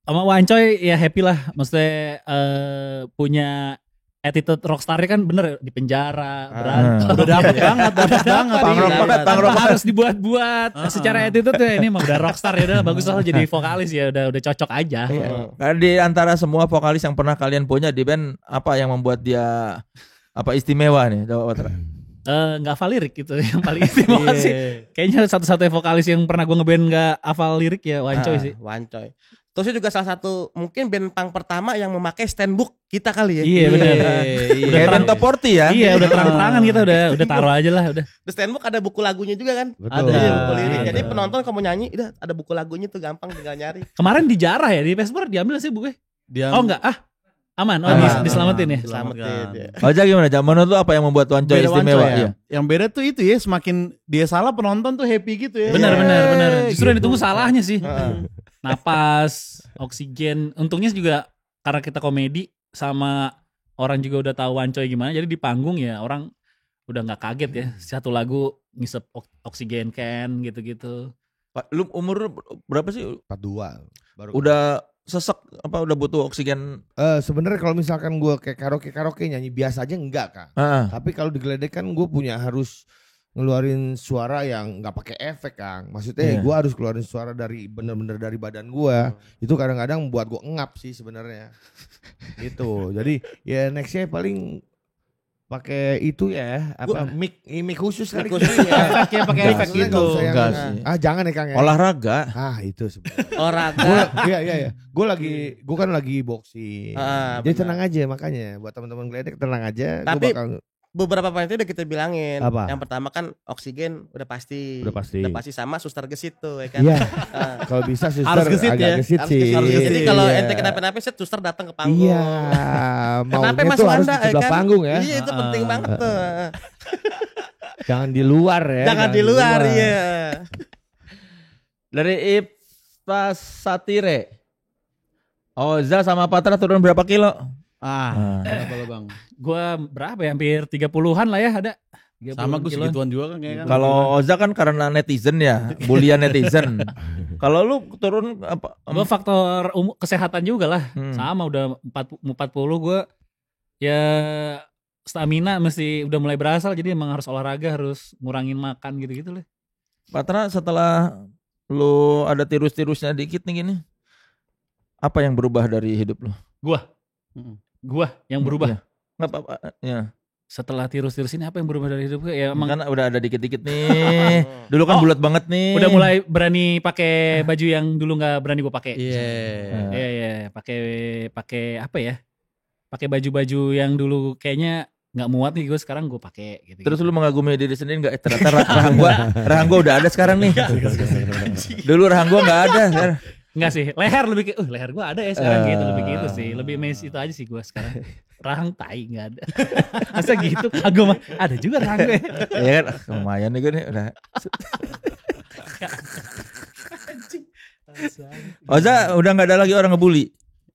sama Wancoy ya happy lah. Maksudnya punya attitude rockstar-nya kan bener di penjara, berantem. Udah dapet banget. Pangrok Harus dibuat-buat secara attitude ya ini mah udah rockstar ya udah bagus lah jadi vokalis ya udah cocok aja. Karena di antara semua vokalis yang pernah kalian punya di band, apa yang membuat dia istimewa nih? Coba Patra. Nggak hafal lirik gitu yang paling istimewa sih. Kayaknya satu-satunya vokalis yang pernah gue ngeband nggak hafal lirik ya Wancoy sih. Wancoy. Terus juga salah satu mungkin band punk pertama yang memakai standbook kita kali ya. Iya benar. Kayak band Top 40 ya? Iya udah terang-terangan kita udah taruh aja lah udah. Di standbook ada buku lagunya juga kan? Betul. Ada buku lirik. Ada. Jadi penonton kamu nyanyi, udah ada buku lagunya tuh gampang tinggal nyari. Kemarin dijarah ya di Facebook diambil sih bukunya. Dia Oh enggak aman. Oh Aman. diselamatin ya. Selamatin. Ya. Aja gimana? Menurut lu apa yang membuat Wancoy beda istimewa? Wancoy ya. Iya. Yang beda tuh itu ya semakin dia salah penonton tuh happy gitu ya. Benar. Yeay, Justru yang gitu. ditunggu salahnya sih. Heeh. Napas, oksigen. Untungnya juga karena kita komedi sama orang juga udah tahu Wancoy gimana. Jadi di panggung ya orang udah nggak kaget ya. Satu lagu ngisep oksigen can gitu-gitu. Pak, lu umur lu berapa sih? 42. Baru. Udah sesek apa udah butuh oksigen? Sebenarnya kalau misalkan gue kayak karaoke nyanyi biasa aja enggak kan. Heeh. Tapi kalau digeledek kan gue punya harus ngeluarin suara yang nggak pakai efek Kang. Maksudnya Iya. gue harus keluarin suara dari bener-bener dari badan gue. Itu kadang-kadang buat gue ngap sih sebenarnya. Gitu. Jadi ya nextnya paling pakai itu ya apa mic khusus kali. Mic khusus ya. Efeknya pakai efek Maksudnya gitu. nggak usah yang- Enggak sih. jangan ya Kang ya. Olahraga. Itu sebenarnya. Olahraga. Iya. Gue kan lagi boxing. Jadi benar. tenang aja makanya buat teman-teman geledek tenang aja. Gua Tapi bakal beberapa poin itu udah kita bilangin. Apa? Yang pertama kan oksigen udah pasti. Udah pasti. sama suster gesit tuh ya kan. Iya. Nah, Kalau bisa suster Harus gesit agak ya. gesit harus sih. gesit. Harus gesit. Jadi kalau Iya. ente kenapa-napa set suster datang ke panggung. Iya. Kenapa Maunya Mas tuh harus Wanda di sebelah kan? panggung ya. Iya itu penting banget tuh. Jangan di luar ya. Jangan di luar iya. Dari Ipta Satire. Oza sama Patra turun berapa kilo? Berapa lo bang? Gue berapa ya? Hampir 30-an lah ya ada. 30 Sama gue kilo. segituan juga kan kayaknya. Kalau Oza kan karena netizen ya, bulian netizen. Kalau lu turun apa? Gue faktor kesehatan juga lah. Sama udah 40 gue ya stamina mesti udah mulai berasal jadi emang harus olahraga, harus ngurangin makan gitu-gitu lah. Patra setelah lu ada tirus-tirusnya dikit nih gini, apa yang berubah dari hidup lu? Gua yang berubah. Nggak apa-apa. Ya. Setelah tirus-tirus ini apa yang berubah dari hidup gue? Ya emang Kan udah ada dikit-dikit nih. Dulu kan bulat banget nih. udah mulai berani pakai baju yang dulu nggak berani gue pakai. Iya. Iya, pakai apa ya? Pakai baju-baju yang dulu kayaknya nggak muat nih gue sekarang gue pakai gitu. Terus lu mengagumi diri sendiri nggak? Ternyata rahang gua udah ada sekarang nih. Dulu rahang gua nggak ada. Enggak sih, leher lebih ke leher gue ada ya sekarang gitu, lebih gitu sih. Lebih main itu aja sih gue sekarang. Rahang tai enggak ada. Masa gitu kagak mah ada juga rahang gue. Ya kan lumayan nih gue nih udah. Oza udah nggak ada lagi orang ngebully.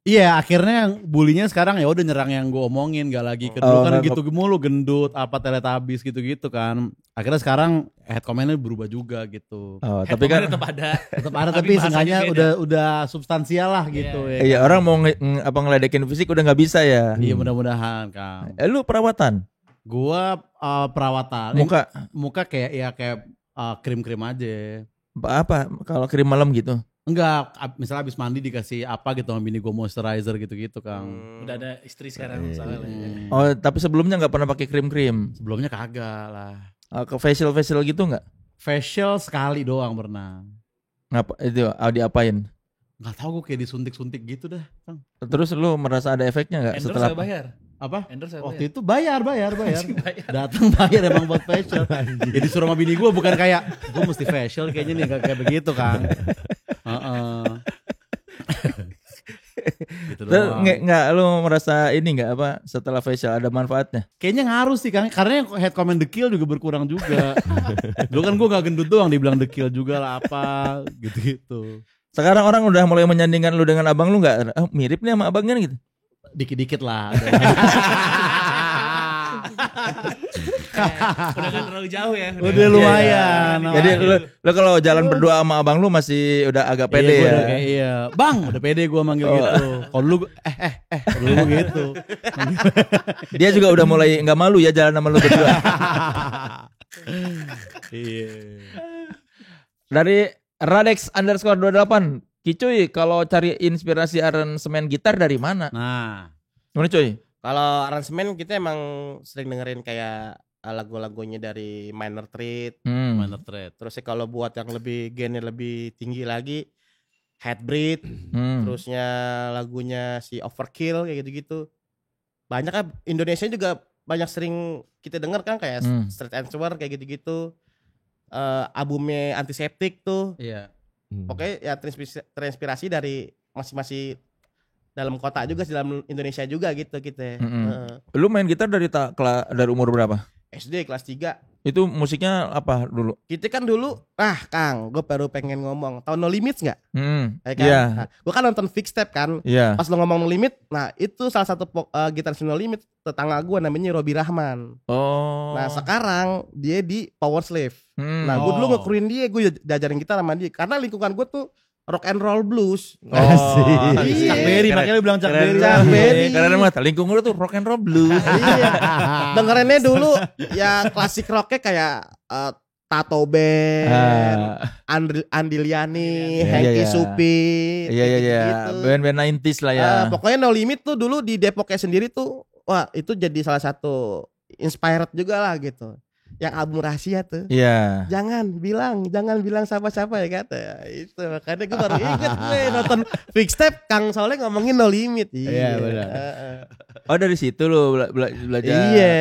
Iya, akhirnya yang bulinya sekarang ya udah nyerang yang gue omongin, gak lagi ke dulu kan gitu mulu, gendut, apa Teletubbies gitu-gitu kan. Akhirnya sekarang head comment-nya berubah juga gitu. Oh, tapi kan tetap ada. Tetap ada tapi seenggaknya udah substansial lah gitu ya. iya orang mau ngeledekin fisik udah nggak bisa ya. Iya, mudah-mudahan Kang. Lu perawatan? Gua perawatan. Muka kayak krim-krim aja. Apa kalau krim malam gitu? Enggak, misalnya abis mandi dikasih apa gitu sama bini gue, moisturizer gitu-gitu Kang. Udah ada istri sekarang soalnya. Oh, tapi sebelumnya nggak pernah pakai krim-krim? Sebelumnya kagak lah. Ke facial gitu nggak? Facial sekali doang pernah. Ngapa itu? Diapain? Nggak tahu gue kayak disuntik-suntik gitu dah Kang. Terus lu merasa ada efeknya nggak Endorse setelah? saya bayar. Apa? Endorse saya Waktu bayar. itu bayar. Datang bayar emang buat facial. Jadi suruh sama bini gue bukan kayak gue mesti facial kayaknya nih, gak kayak begitu kan. Gitu doang. Nggak lu merasa ini nggak apa setelah facial ada manfaatnya? Kayaknya ngaruh sih Kang, karena yang head comment dekil juga berkurang juga. Dulu kan gue gak gendut doang, dibilang dekil juga lah apa gitu-gitu. Sekarang orang udah mulai menyandingkan lu dengan abang lu nggak? Mirip nih sama abangnya gitu. Dikit-dikit lah. Udah kan terlalu jauh ya. Udah lumayan. Jadi lu kalau jalan berdua sama abang lu masih udah agak pede Iya, ya. udah kayak, iya. Bang, udah pede gue manggil gitu. Kalau lu kalau lu gitu. Dia juga udah mulai nggak malu ya jalan sama lu berdua. Iya. Dari Radex_28, Kicuy kalau cari inspirasi aransemen gitar dari mana? Nah, Mana cuy? Kalau aransemen kita emang sering dengerin kayak lagu-lagunya dari Minor Threat. Minor Threat. Terus kalau buat yang lebih genre lebih tinggi lagi Hatebreed. Terusnya lagunya si Overkill kayak gitu-gitu. Banyak kan Indonesia juga banyak sering kita denger kan kayak Straight Answer kayak gitu-gitu. Albumnya Antiseptik tuh. Iya. Oke ya terinspirasi dari masing-masing dalam kota juga sih, dalam Indonesia juga gitu kita. Lu main gitar dari dari umur berapa? SD kelas 3. Itu musiknya apa dulu? Kita kan dulu, Kang, gue baru pengen ngomong, tahu No Limits nggak? Ya kan? Iya. Nah, gue kan nonton Fix Step kan. Iya. Pas lo ngomong No Limit, nah itu salah satu gitaris No Limit, tetangga gue namanya Robi Rahman. Oh. Nah sekarang dia di Power Slave. Nah gue Oh. dulu ngekurin dia, gue diajarin gitar sama dia. Karena lingkungan gue tuh rock and roll blues. Iya. Chuck Berry, makanya lu bilang Chuck Berry. Chuck Berry. Karena mah lingkungan lu tuh rock and roll blues. Iya. Dengerinnya dulu ya klasik rocknya kayak Tato Band, Andiliani, Iya, Hengki iya. Supit. Iya. gitu-gitu. Band-band 90s lah ya. Pokoknya No Limit tuh dulu di Depoknya sendiri tuh, wah itu jadi salah satu inspired juga lah gitu. Yang album rahasia tuh. Iya. Jangan bilang siapa-siapa ya kata. Itu makanya gue baru inget gue nonton Fix Step Kang Soleh ngomongin No Limit. Iya, benar. Oh dari situ lu belajar. Iya,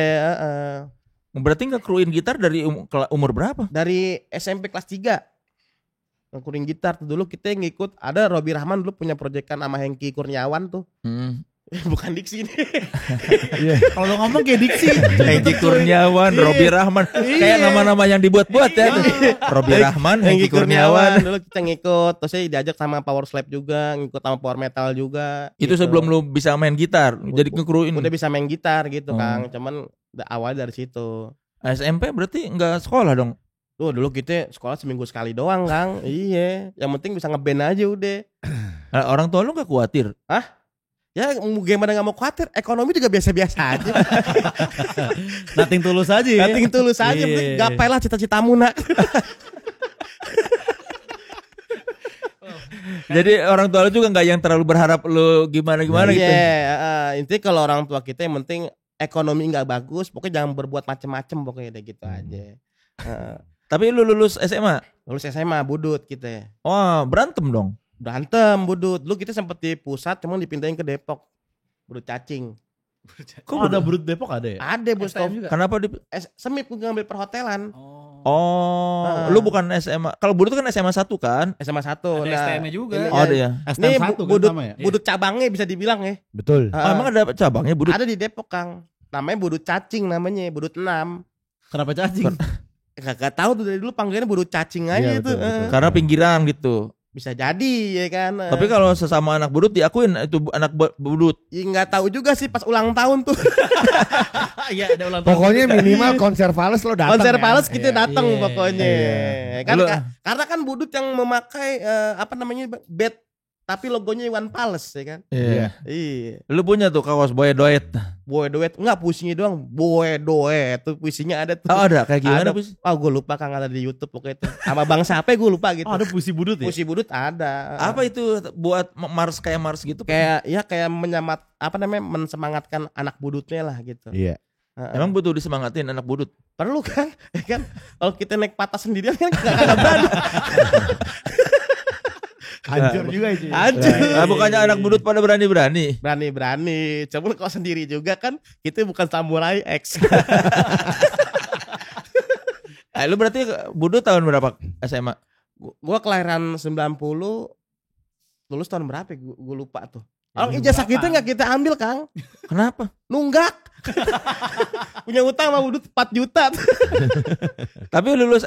Berarti ngekruin gitar dari umur berapa? dari SMP kelas 3. Ngekurin gitar tuh dulu kita ngikut, ada Robi Rahman dulu punya proyekan sama Hengki Kurniawan tuh. Bukan Diksi nih. Kalau lu ngomong kayak diksi. Hengki Kurniawan, Robi Rahman, kayak nama-nama yang dibuat-buat ya. Robi Rahman, Hengki Kurniawan. Dulu kita ngikut, terus saya diajak sama Power Slap juga, ngikut sama Power Metal juga. Itu gitu. sebelum lu bisa main gitar, jadi ngekruin. Udah bisa main gitar gitu Kang, cuman awal dari situ. SMP berarti nggak sekolah dong? Tuh dulu kita sekolah seminggu sekali doang Kang. Iya, yang penting bisa ngeband aja udah. Orang tua lu nggak khawatir? Ya gimana gak mau khawatir, ekonomi juga biasa-biasa aja. Nating tulus aja ya. Nating tulus aja, Iya. gapailah cita-citamu nak. Jadi orang tua lu juga nggak yang terlalu berharap lu gimana-gimana gitu? Iya, intinya kalau orang tua kita yang penting ekonomi nggak bagus, pokoknya jangan berbuat macem-macem pokoknya deh gitu aja. Tapi lu lulus SMA? Lulus SMA budut kita. Wah berantem dong? Berantem budut. Dulu kita sempet di pusat, cuman dipindahin ke Depok. Budut cacing. Kok ada Brut Depok ada ya? Ada bos STM juga. Kenapa di? Semip gue ngambil perhotelan. Oh, lu bukan SMA. Kalau budut kan SMA 1 kan? SMA 1. Ada STM-nya juga. ini Oh, ada ya. STM 1 kan budut, sama ya? budut cabangnya bisa dibilang ya. Betul. Oh, emang ada cabangnya budut? Ada di Depok, Kang. Namanya budut cacing namanya, budut 6. Kenapa cacing? Gak tahu tuh dari dulu panggilannya budut cacing aja Iya, itu. betul. Karena pinggiran gitu. Bisa jadi ya kan. Tapi kalau sesama anak budut diakuin itu anak budut. ya nggak tahu juga sih pas ulang tahun tuh. Iya, ada ulang tahun. Pokoknya minimal konser Fales lo datang. Konser ya. Pales kita Iya. datang Iya. pokoknya. Kan, Lu- karena kan budut yang memakai apa namanya bed tapi logonya Iwan Pales ya kan. Iya. Iya. Lu punya tuh kaos boy doet. Boy doet enggak puisinya doang. Boy doet tuh puisinya ada tuh. Oh, ada kayak gimana Ada. puisi? Oh gue lupa Kang, ada di YouTube pokoknya itu. Sama Bang Sape gue lupa gitu. Oh, ada puisi budut ya? Puisi budut ada. Apa itu buat mars kayak mars gitu? Kayak menyemat apa namanya mensemangatkan anak budutnya lah gitu. Iya. Emang butuh disemangatin anak budut? Perlu kan? Ya kan? Kalau kita naik patah sendirian kan nggak berani. Hancur juga itu. Anjir. Bukannya anak budut pada berani-berani. Berani. Coba kalau sendiri juga kan kita bukan samurai X. Lu berarti budut tahun berapa SMA? Gua kelahiran 90, lulus tahun berapa? Gue lupa tuh. Kalau ijazah kita nggak kita ambil Kang. Kenapa? Nunggak. Punya utang sama budut 4 juta. Tapi lulus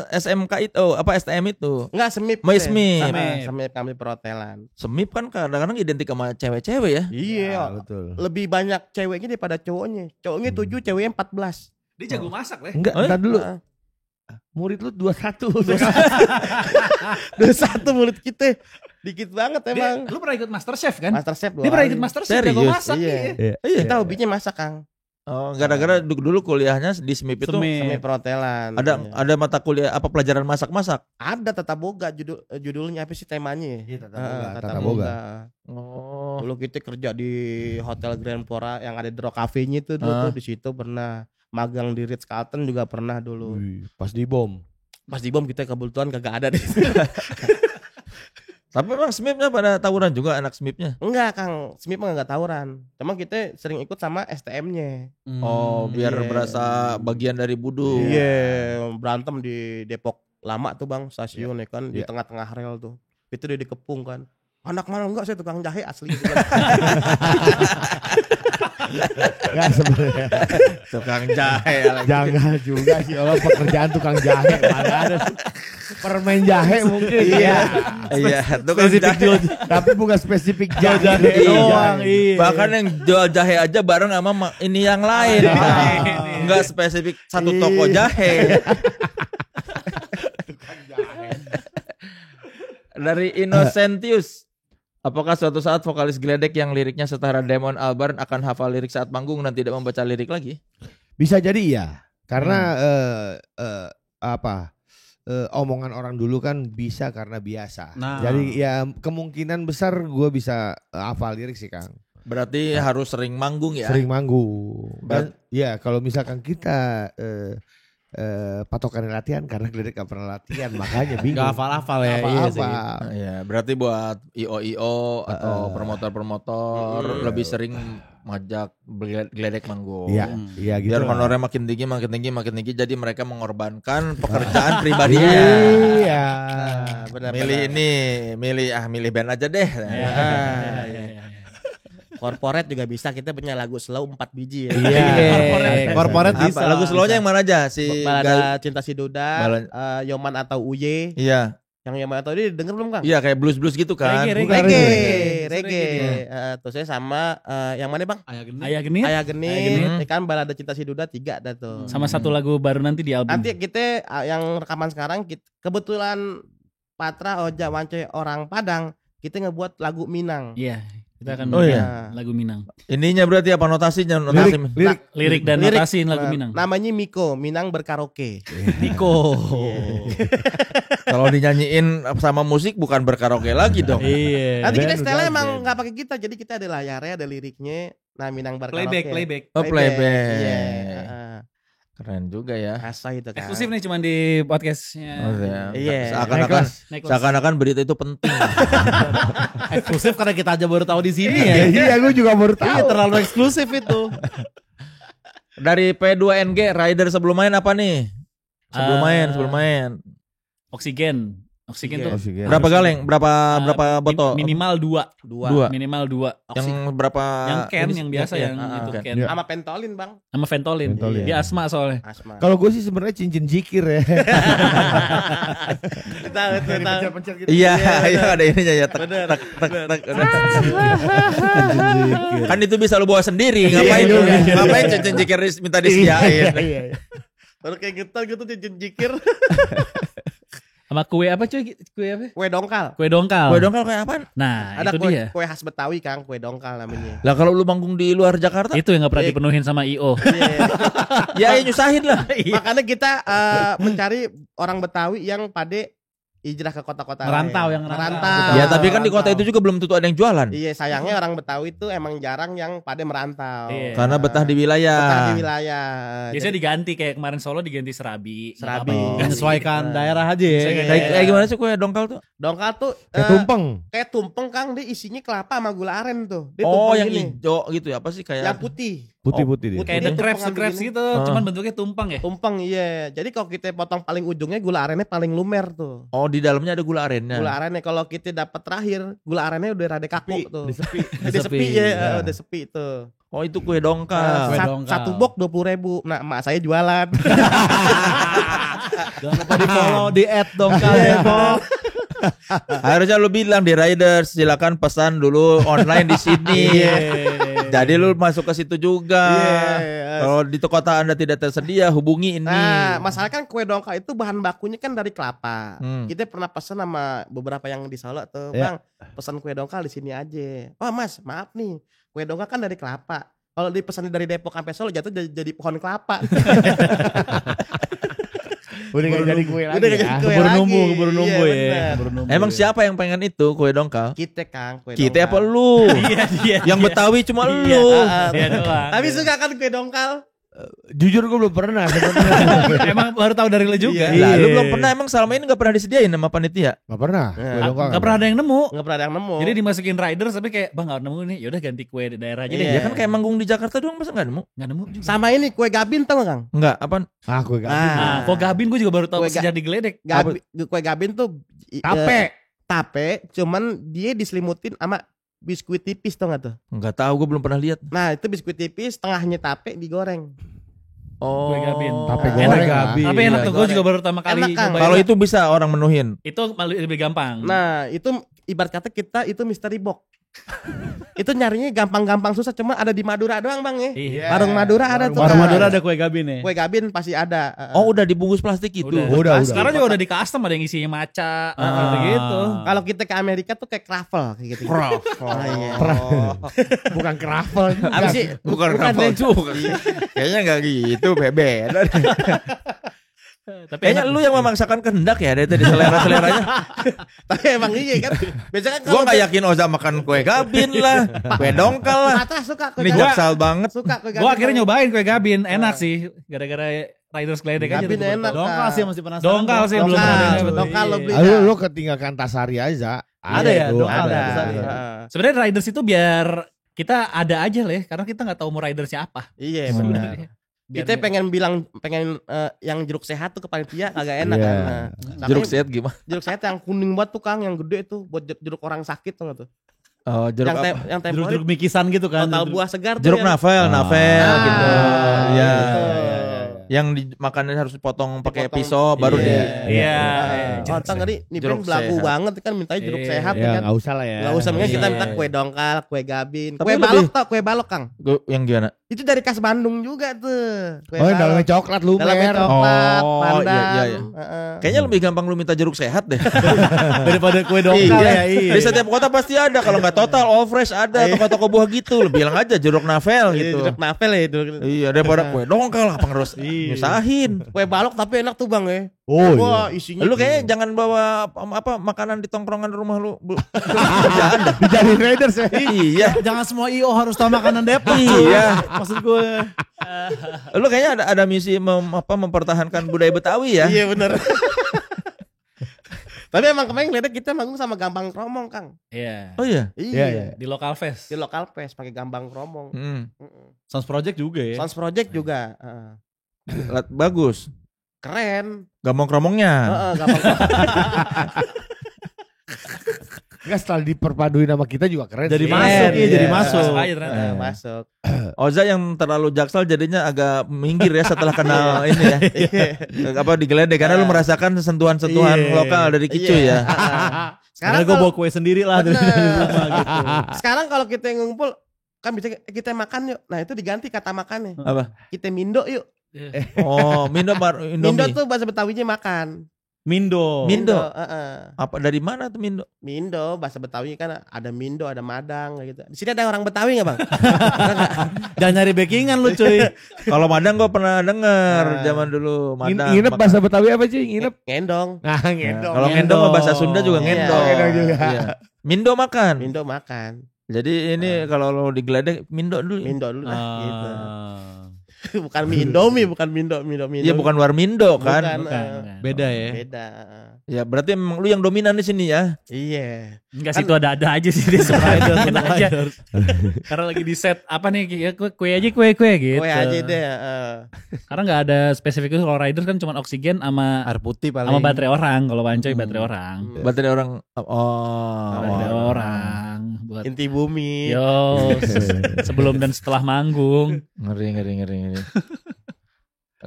SMK itu apa STM itu? Enggak semip. Mau SMIP. Semip kami perhotelan. Semip kan kadang-kadang identik sama cewek-cewek ya. Iya. Betul. Lebih banyak ceweknya daripada cowoknya. Cowoknya 7, ceweknya 14. Dia jago masak lah. Enggak, Oh, entar dulu. Heeh. Murid lu 21. 21 mulut kita. Dikit banget emang. Lu pernah ikut Masterchef kan? Master Chef Dia pernah ikut Masterchef, jago Serius? masak. Iya. Iya. Kita hobinya masak Kang. Oh, gara-gara dulu kuliahnya di Semip itu Semip perhotelan. ada Iya. ada mata kuliah apa pelajaran masak-masak. Ada tata boga judulnya apa sih temanya? Iya, tata Heeh, boga, tata tata boga. boga. Oh. Dulu kita kerja di Hotel Grand Flora yang ada Dro Cafe-nya itu dulu tuh di situ pernah magang di Ritz Carlton juga pernah dulu. Wih, pas di bom. Pas di bom kita kebetulan kagak ada deh. Tapi emang Semipnya pada tawuran juga anak Semipnya. Enggak Kang, Smip mah enggak tawuran. Cuma kita sering ikut sama STM-nya. Oh, biar iya. berasa bagian dari budut. Iya, berantem di Depok lama tuh Bang, stasiun ya kan di Iya. tengah-tengah rel tuh. Itu dia dikepung kan. Anak mana enggak, saya tukang jahe asli gitu kan. Enggak sebenarnya. Tukang jahe lagi. Jangan juga sih Allah pekerjaan tukang jahe. Mana ada permen jahe mungkin. Iya. Iya, tukang jahe. Tapi bukan spesifik jahe. doang, iya. Bahkan yang jual jahe aja bareng sama ini yang lain. Enggak spesifik satu toko jahe. Dari Innocentius. Apakah suatu saat vokalis Gledek yang liriknya setara Damon Albarn akan hafal lirik saat manggung dan tidak membaca lirik lagi? Bisa jadi iya. Karena omongan orang dulu kan bisa karena biasa. Nah. Jadi ya kemungkinan besar gue bisa hafal lirik sih Kang. Berarti harus sering manggung ya? Sering manggung. Dan ya kalau misalkan kita patokan latihan karena Gledek gak pernah latihan makanya bingung. Gak hafal-hafal ya. Iya sih. Hafal. Iya, berarti buat IO atau promotor-promotor lebih sering ngajak Gledek manggung. Iya, iya gitu. Biar lah. honornya makin tinggi, jadi mereka mengorbankan pekerjaan pribadinya. Iya. Benar. Milih band aja deh. Corporate juga bisa, kita punya lagu slow 4 biji ya. Iya. Corporate Apa? bisa. Lagu slownya yang mana aja? Si Balada Cinta Si Duda, Balada- Yoman atau Uye. Iya, Yang Yoman atau Uye denger belum Kang? iya kayak blues gitu kan. Reggae. Bukan Reggae. Terus saya sama yang mana Bang? Ayah Genit. Ayah Ayah Genit, Genit. ya kan Balada Cinta Si Duda 3 dah tuh. Sama satu lagu baru nanti di album. Nanti kita yang rekaman sekarang kebetulan Patra Oja Wance orang Padang, kita ngebuat lagu Minang. Iya, kita akan Oh, bikin iya. lagu Minang. Ininya berarti apa notasinya? Notasi. Lirik. Lirik dan Lirik, notasiin lagu Minang. Namanya Miko, Minang berkaraoke. Niko. Kalau dinyanyiin sama musik bukan berkaraoke lagi dong. Iya. Nanti kita band setelnya udah emang band. nggak pakai kita, jadi kita ada layarnya, ada liriknya. Nah Minang berkaraoke. Playback. Oh, playback. Iya. Keren juga ya. Asa itu kan. Eksklusif nih cuman di podcastnya. Oh, iya. Iya. Naik kelas. Seakan-akan berita itu penting. Eksklusif karena kita aja baru tahu di sini ya. Iya, gue juga baru Iya, tahu. terlalu eksklusif itu. Dari P2NG Rider sebelum main apa nih? Sebelum main. Oksigen tuh Oksigen. Berapa galeng? Berapa botol? minimal 2. Dua. Minimal 2. Yang berapa? Yang can ini- yang biasa ya, yang ya. itu Can. can. Ya. Sama pentolin bang. Sama Ventolin. Ventolin. Dia asma soalnya. Asma. Kalau gue sih sebenarnya cincin jikir ya. Tahu. Iya, ada ininya ya. Tek, tek, tek. Kan itu bisa lu bawa sendiri. Ngapain Iya, iya. Ngapain cincin jikir minta disediain? Baru kayak gitu cincin jikir. Sama kue apa cuy? Kue apa? Kue dongkal. Kue dongkal. Kue dongkal kayak apaan? Nah, Ada itu kue, dia. kue khas Betawi Kang, kue dongkal namanya. Lah kalau lu manggung di luar Jakarta, Itu yang gak pernah Iya. dipenuhin sama IO. ya nyusahin lah. Makanya kita mencari orang Betawi yang pada hijrah ke kota-kota Merantau, lain. yang merantau. Ya tapi kan di kota itu juga belum tentu ada yang jualan. Iya, sayangnya orang Betawi itu emang jarang yang pada merantau. Iya. Karena betah di wilayah. Betah di wilayah. Biasanya diganti kayak kemarin Solo diganti Serabi. Serabi. Nggak apa-apa. Menyesuaikan daerah aja ya. Kayak gimana sih kue dongkal tuh? Dongkal tuh Kayak tumpeng. kayak tumpeng Kang, dia isinya kelapa sama gula aren tuh. Dia Oh, tumpeng yang gini. hijau gitu ya? Apa sih kayak? Yang putih. Putih-putih dia. putih. Kayak Dia the tumpeng crepes begini. gitu, cuman bentuknya tumpang ya. Tumpeng iya. Jadi kalau kita potong paling ujungnya gula arennya paling lumer tuh. Oh, di dalamnya ada gula arennya. Gula arennya kalau kita dapat terakhir, gula arennya udah rada kaku tuh. Udah sepi. Udah sepi ya, udah sepi tuh. Oh, itu kue dongkal. Kue dongkal. Satu box 20.000. Nah, emak saya jualan. Jangan lupa di follow di @dongkal ya, Bok. Harusnya lu bilang di Riders silakan pesan dulu online di sini. Jadi lu masuk ke situ juga. Iya. Kalau di kota Anda tidak tersedia, hubungi ini. Nah, masalah kan kue dongkal itu bahan bakunya kan dari kelapa. Hmm. Kita pernah pesan sama beberapa yang di Solo tuh, Ya. Bang, pesan kue dongkal di sini aja. Oh, Mas, maaf nih. Kue dongkal kan dari kelapa. Kalau dipesan dari Depok sampai Solo jatuh jadi pohon kelapa. Udah gak jadi kue lagi. Udah nggak ya. jadi kue Keburu lagi. nunggu Iya, ya. bener. Keburu nunggu Emang ya. siapa yang pengen itu kue dongkal? Kita Kang, kue Kita apa dongkal. lu? Iya, dia. Yang Betawi cuma Iya. lu. Iya doang. Tapi suka kan kue dongkal? Jujur gue belum pernah sebenarnya. Emang baru tahu dari lo juga. Lah, lu belum pernah emang selama ini gak pernah disediain sama panitia? Gak pernah. Kue dongkal. Gak pernah ada yang nemu. Nggak pernah ada yang nemu. Jadi dimasukin riders tapi kayak bang gak nemu nih, yaudah ganti kue di daerah aja deh. Iya. Ya kan kayak manggung di Jakarta doang masa gak nemu? Gak nemu juga. sama ini kue gabin tau nggak, Kang? Enggak, apaan? Ah, kue gak. Nah, kok Gabin gue juga baru tahu Kue sejak digledek. Kue gabin tuh tape, cuman dia diselimutin sama biskuit tipis tau gak tuh? Enggak tahu, gue belum pernah lihat. Nah itu biskuit tipis, tengahnya tape digoreng. Oh. Kue Gabin. Tape Enak, goreng. Gabin. Tapi enak Iya, tuh, gue juga baru pertama kali Enak, Kang. nyobain. Kalau itu bisa orang menuhin. Itu malah lebih gampang. Nah itu ibarat kata kita itu mystery box. Itu nyarinya gampang-gampang susah, cuma ada di Madura doang bang ya. Iya. Warung Madura ada tuh. Warung Kang. Madura ada kue Gabin ya. Kue gabin pasti ada. Oh, udah dibungkus plastik itu. Udah. Udah. Sekarang juga udah di custom, ada yang isinya maca, gitu-gitu. Kalau kita ke Amerika tuh kayak croffle kayak gitu. Oh, iya. Bukan kravel. Apa sih? Bukan deh. kapal juga. Kayaknya enggak gitu, bebek. Tapi Kayaknya enak. lu yang memaksakan kehendak ya dari tadi selera-seleranya. Tapi emang iya kan. Biasanya kan Gua enggak yakin Oza makan kue Gabin lah, kue dongkal lah. Mata suka kue Ini gabin. jaksal banget. Suka kue gabin. Gue akhirnya nyobain kue Gabin, enak sih. Gara-gara riders geledek aja. Gabin tuh, enak. Dongkal sih masih penasaran. Dongkal sih belum Dongkal. pernah ada. Dongkal lo beli. Lalu lo ketinggalkan Tasari aja. Ada ya, tuh, dongkal Ada. ada. Heeh. Sebenarnya riders itu biar kita ada aja lah, karena kita nggak tahu mau ridersnya apa. Iya benar. Biar Kita pengen yang jeruk sehat tuh ke panitia kagak enak Iya. kan. Nah, tapi Jeruk sehat gimana? jeruk sehat yang kuning banget tuh Kang, yang gede tuh buat jeruk orang sakit tuh nggak tuh. Oh, jeruk apa? Yang temporit Jeruk-jeruk mikisan gitu kan. total buah segar tuh. Jeruk yang- navel gitu. Iya. gitu. Yang dimakannya harus dipotong pakai Dipotong. pisau baru di Iya. Oh, Tang tadi nih Jeruk Ben belagu sehat. banget kan mintanya jeruk Iya. sehat Ya kan. nggak usah lah ya. Nggak usah mendingan kita Iya. minta kue dongkal, kue gabin, Tapi kue lebih- balok tau, kue balok Kang. yang gimana? Itu dari khas Bandung juga tuh. Kue Oh, yang balok. dalamnya coklat lumer. Dalamnya coklat, Oh, pandan. iya, iya. Heeh. Kayaknya lebih gampang lu minta jeruk sehat deh. Daripada kue dongkal ya. Iya. Di setiap kota pasti ada. Kalau nggak total, all fresh ada. Toko-toko buah gitu. Lu bilang aja jeruk navel Iya, gitu. jeruk navel ya itu. Iya, daripada kue dongkal apa harus nyusahin. Kue balok tapi enak tuh Bang ya. Oh Wah, iya. isinya. Lu kayaknya jangan bawa apa makanan di tongkrongan rumah lu. Kerjaan dah. Dijadiin Raiders ya. Iya. Jangan semua IO harus tahu makanan Depok. Iya. Maksud gue. Lu kayaknya ada misi mempertahankan budaya Betawi ya. Iya bener. Tapi emang kemarin ngeliatnya kita manggung sama Gambang Kromong Kang. Iya. Oh iya. Iya, iya. Di lokal fest. Di lokal fest pakai Gambang Kromong. Hmm. Mm-mm. Sounds Project juga ya. Sounds Project juga. Heeh. Bagus. keren. Gamong-kromongnya. Heeh, gampang. Enggak, setelah diperpaduin sama kita juga keren Jadi sih. masuk, iya jadi Masuk masuk. aja ternyata. Masuk. Oza yang terlalu jaksel jadinya agak minggir ya setelah kenal ini ya. Apa digeledek karena lu merasakan sentuhan-sentuhan Iya. lokal dari Kicuy ya. Sekarang gue kalau- bawa kue sendiri lah dari Bener. rumah gitu. Sekarang kalau kita ngumpul kan bisa kita makan yuk. Nah itu diganti kata makannya. Apa? Kita mindo yuk. Oh, Mindo Mindo Indomie. tuh bahasa Betawinya makan. Mindo. Mindo. Heeh. Apa dari mana tuh Mindo? Mindo bahasa Betawi kan ada Mindo, ada Madang kayak gitu. Di sini ada orang Betawi nggak bang? Jangan nyari backingan lu cuy. Kalau Madang gue pernah denger zaman dulu Madang. Nginep bahasa Betawi apa sih? Nginep. Ngendong. Nah, Nah, ngendong. kalau ngendong mah bahasa Sunda juga Iya. ngendong. Ngendong juga. Iya. Mindo makan. Mindo makan. Jadi ini kalau lo digeledek Mindo dulu. Mindo dulu lah gitu. Ah. Bukan mie Indomie, bukan Mindo. Iya bukan Warmindo kan. Bukan, Bukan, eh. bukan. Beda ya. Beda. Ya berarti memang lu yang dominan di sini ya. Iya. Enggak sih, itu ada aja sih dia sebenarnya aja. Karena lagi di set apa nih ya kue aja kue gitu. Kue aja deh. Karena nggak ada spesifik kalau riders kan cuma oksigen sama Air putih paling. sama baterai orang. Kalau Wancoy baterai orang. Baterai orang oh. Baterai orang buat Inti bumi. yo sebelum dan setelah manggung. Ngeri.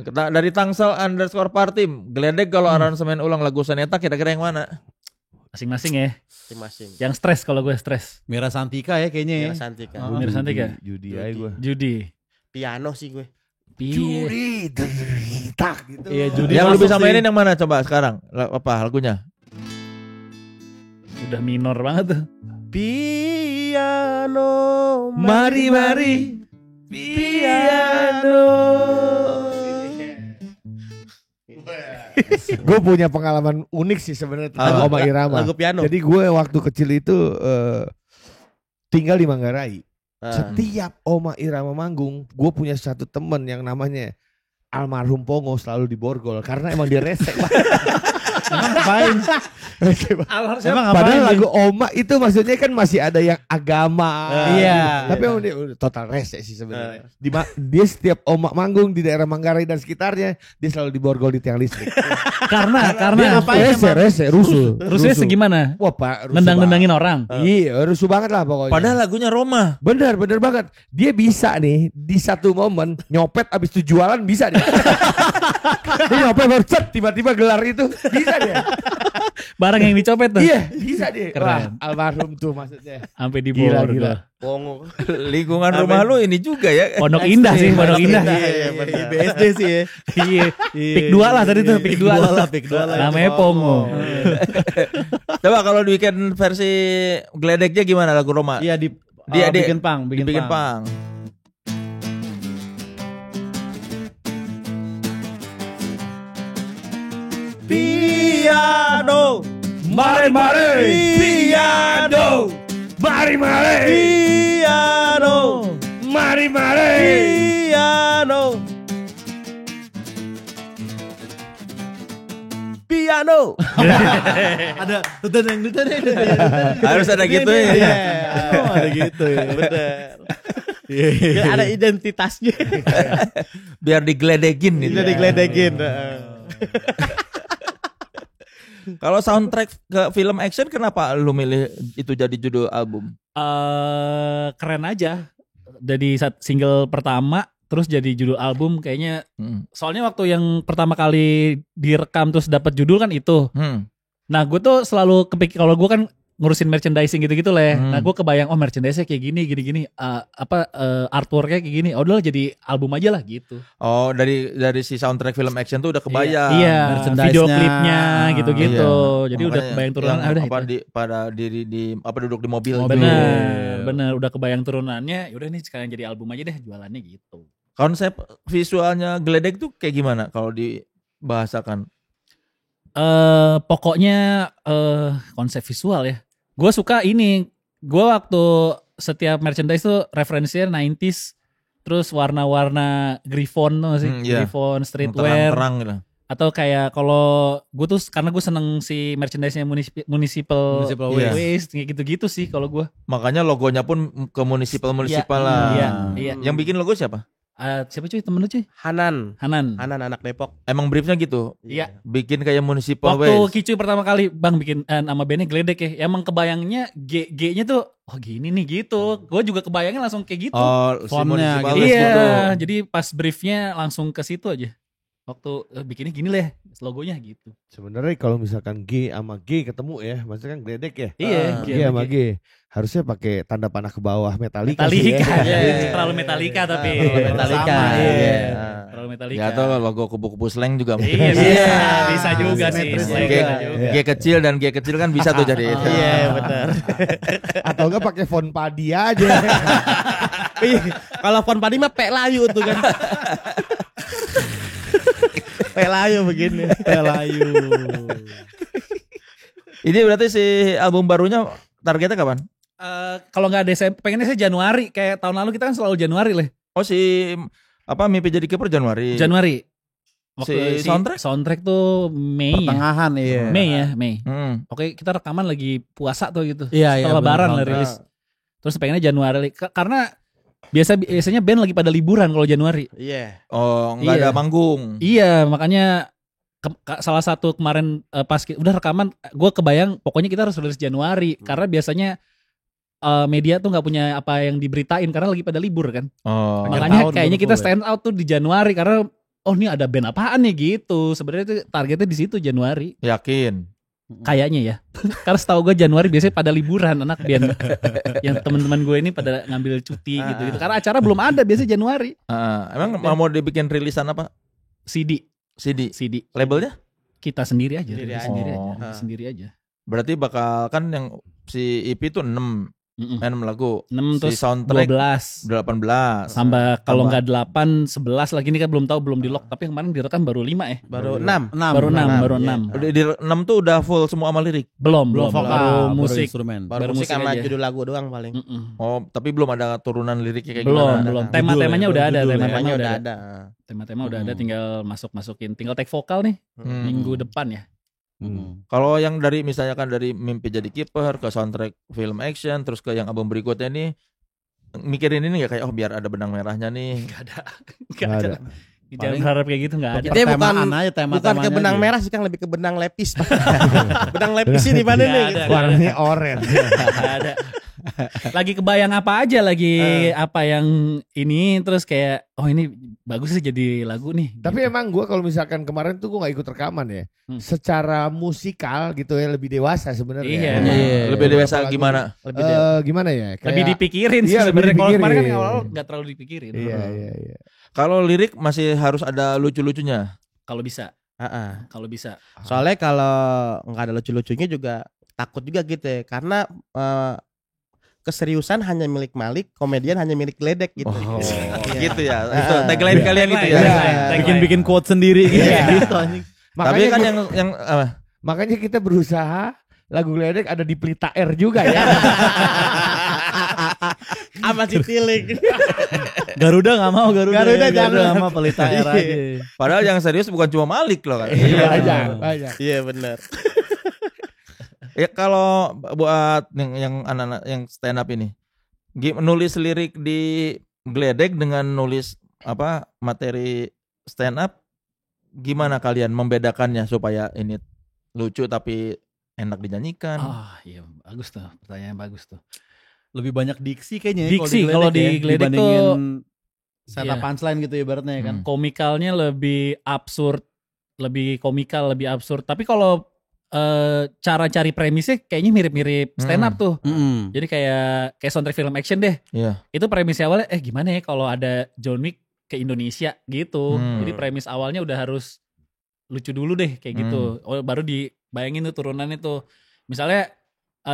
Dari Tangsel _ Party, geledek kalau aransemen ulang lagu Saneta kira-kira yang mana? Masing-masing ya. Masing-masing. Yang stres kalau gue stres. Mira Santika ya kayaknya ya. Mira Santika. Oh. Mira Santika. Judi aja gue. Judi. Piano sih gue. Piye. Tak gitu. Iya judi. Yang lu masuk bisa sih. mainin yang mana coba sekarang? Apa lagunya? Udah minor banget tuh. Piano. Mari mari. Piano. Gue punya pengalaman unik sih sebenarnya tentang Oma Irama. Lagu piano. Jadi gue waktu kecil itu tinggal di Manggarai. Setiap Oma Irama manggung, gue punya satu temen yang namanya almarhum Pongo selalu di borgol karena emang dia resek. Emang ngapain? Emang ngapain? Padahal nih? lagu Oma itu maksudnya kan masih ada yang agama. Iya. Tapi emang dia udah total resek sih sebenarnya. Dia setiap Oma manggung di daerah Manggarai dan sekitarnya, dia selalu di borgol di tiang listrik. Karena Dia ngapain Resek, rusuh. Rusnya segimana? Wah, Pak, rusuh Nendang-nendangin orang. banget. Iya, rusuh banget lah pokoknya. Padahal lagunya Roma. Bener banget. Dia bisa nih di satu momen nyopet abis itu jualan bisa dia. Dia nyopet baru cet, tiba-tiba gelar itu bisa dia. Barang yang dicopet tuh. Iya, bisa dia. Keren. Wah, almarhum tuh maksudnya. Sampai di Gila, borgol. gila. Pongo. Lingkungan rumah lu ini juga ya. Pondok Indah sih, Pondok Indah. Iya, benar. BSD sih ya. Iya. Pik 2 lah tadi tuh, pik 2 lah. Pik 2 lah. Namanya Pongo. Coba kalau dibikin versi geledeknya gimana lagu Roma? Iya di Dia bikin pang, Bikin pang. Piano. Mari, Piano. Mari. Piano. Mari. Piano. Piano. Ada tutun. Harus ada gitu ya. Iya. Oh, ada gitu ya. Bener. Iya. Biar ada identitasnya. Biar digeledekin gitu. Udah digeledekin. Kalau soundtrack ke film action kenapa lu milih itu jadi judul album? Keren aja. Dari single pertama terus jadi judul album kayaknya. Soalnya waktu yang pertama kali direkam terus dapat judul kan itu. Nah gue tuh selalu kepikir kalau gue kan ngurusin merchandising gitu-gitu lah. Nah gue kebayang merchandise kayak gini. Artworknya kayak gini. Udah jadi album aja lah gitu. Oh dari si soundtrack film action tuh udah kebayang. Iya. merchandise-nya. Video klipnya gitu-gitu. Iya. Jadi udah Makanya kebayang turunan. yang Udah apa itu. pada diri di apa duduk di mobil. Bener udah kebayang turunannya. Yaudah nih sekalian jadi album aja deh jualannya gitu. Konsep visualnya geledek tuh kayak gimana kalau dibahasakan? Pokoknya konsep visual ya. Gue suka ini. Gue waktu setiap merchandise tuh referensinya 90s. Terus warna-warna Griffon tuh sih. Iya. Griffon streetwear. Terang gitu. Atau kayak kalau gue tuh karena gue seneng si merchandise-nya municipal Iya. waste kayak gitu-gitu sih kalau gue. Makanya logonya pun ke municipal lah. Iya. Yang bikin logo siapa? Siapa cuy temen lu cuy? Hanan Hanan. anak Depok. Emang briefnya gitu. Iya. Bikin kayak municipal Waktu waste. Kicuy pertama kali Bang bikin nama bandnya Gledek ya. Emang kebayangnya G-nya tuh oh gini nih gitu. Gue juga kebayangnya langsung kayak gitu. Oh, si Fontnya municipal gitu. waste gitu. Iya, jadi pas briefnya langsung ke situ aja. Waktu bikinnya gini lah logonya gitu. Sebenarnya kalau misalkan G sama G ketemu ya, maksudnya kan Gledek ya. Iya, G sama G. Harusnya pakai tanda panah ke bawah Metallica, Metallica. sih ya. Iya. Terlalu Metallica tapi. Metallica. Sama, Iya. iya. Terlalu Metallica. Ya atau logo kupu-kupu slang juga mungkin. Iya, Iya. bisa juga sih. Simetris Slang G, bisa juga. G kecil dan G kecil kan bisa tuh jadi itu. Iya benar. Atau enggak pakai font padi aja. Iya, kalau font padi mah P layu tuh kan. P layu begini. Pelayu. Ini berarti si album barunya targetnya kapan? Kalau nggak Desember, pengennya sih Januari. Kayak tahun lalu kita kan selalu Januari lah. Oh si Mimpi Jadi Kiper Januari. Januari. Si soundtrack? Soundtrack tuh Mei ya. Pertengahan iya. Mei ya, Mei. Hmm. Oke, kita rekaman lagi puasa tuh gitu. Iya, iya, Setelah Lebaran bener. lah rilis. Terus pengennya Januari karena biasanya band lagi pada liburan kalau Januari. Iya. Oh nggak Iya. ada manggung. Iya, makanya salah satu kemarin pas udah rekaman, gue kebayang pokoknya kita harus rilis Januari karena biasanya media tuh nggak punya apa yang diberitain karena lagi pada libur kan. Oh. Akhir Makanya tahun kayaknya baru kita full ya. stand out tuh di Januari karena oh ini ada band apaan nih gitu. Sebenarnya tuh targetnya di situ Januari. Yakin. Kayaknya ya. Karena setahu gue Januari biasanya pada liburan anak band. Yang teman-teman gue ini pada ngambil cuti gitu-gitu. Karena acara belum ada biasanya Januari. Emang mau dibikin rilisan apa? CD. Labelnya? Kita sendiri aja. Sendiri rilis aja. Sendiri Oh. aja. Sendiri aja. Berarti bakal kan yang si EP itu 6 lagu. 6 Si terus soundtrack 12. 18. Tambah kalau Tambah. nggak 8, 11 lagi ini kan belum tahu belum di lock. Tapi yang kemarin direkam baru 5 ya. Baru 6. Baru 6, baru 6. Di 6 tuh udah full semua sama lirik. Belum Vokal, baru musik. instrumen. Baru Baru musik musik sama aja. judul lagu doang paling. Oh, tapi belum ada turunan liriknya kayak Belum, gimana. belum. Judul Tema-temanya ya, udah ada, judul ya. tema-temanya Temanya udah udah ada. ada. Tema-tema udah ada, tinggal masukin. Tinggal take vokal nih minggu depan ya. Kalau yang dari misalnya kan dari Mimpi Jadi Kiper ke soundtrack film action terus ke yang album berikutnya nih mikirin ini nggak kayak oh biar ada benang merahnya nih. Gak ada. Jangan Paling- berharap kayak gitu gak ada. Dia bukan Pertemaan aja, bukan ke tema-temanya benang aja. merah sih Kang, lebih ke benang lepis. Benang lepis ini di mana Nggak nih? ada. Gitu. Warnanya oranye. Gak ada. Lagi kebayang apa aja lagi apa yang ini terus kayak oh ini bagus sih jadi lagu nih. Tapi Gitu. emang gue kalau misalkan kemarin tuh gue gak ikut rekaman ya. Hmm. Secara musikal gitu ya lebih dewasa sebenarnya. Iya. Iya. Lebih dewasa Lagu- gimana? Gimana ya? lebih dipikirin sih Iya, lebih sebenarnya. Kalau kemarin kan dipikirin. awal-awal gak terlalu dipikirin. Iya, iya. Kalau lirik masih harus ada lucu-lucunya. Kalau bisa, Heeh. kalau bisa. Soalnya kalau nggak ada lucu-lucunya juga takut juga gitu ya, karena keseriusan hanya milik Malik, komedian hanya milik Gledek gitu. Oh, Iya. gitu ya. Itu tagline kalian gitu ya. Bikin quote sendiri gitu. Gitu anjing. Tapi kan yang Makanya kita berusaha lagu Gledek ada di Pelita Air juga ya. Apa sih tilik? Garuda gak mau, Garuda jangan. sama Pelita Air aja. padahal yang serius bukan cuma Malik loh kan. Banyak. Iya benar. Ya kalau buat yang anak-anak yang stand up ini nulis lirik di Gledek dengan nulis apa materi stand up gimana kalian membedakannya supaya ini lucu tapi enak dinyanyikan? Ah iya bagus tuh, pertanyaan bagus tuh. Lebih banyak diksi kayaknya ya Diksi, kalau di ya, Gledek dibandingin tuh, setup iya. punchline gitu ibaratnya ya kan. Komikalnya lebih absurd, lebih komikal, lebih absurd. Tapi kalau cara cari premisnya kayaknya mirip-mirip stand up tuh. Jadi kayak soundtrack film action deh. Iya. Itu premisnya awalnya gimana ya kalau ada John Wick ke Indonesia gitu. Hmm. Jadi premis awalnya udah harus lucu dulu deh kayak gitu. Oh baru dibayangin tuh turunannya tuh. Misalnya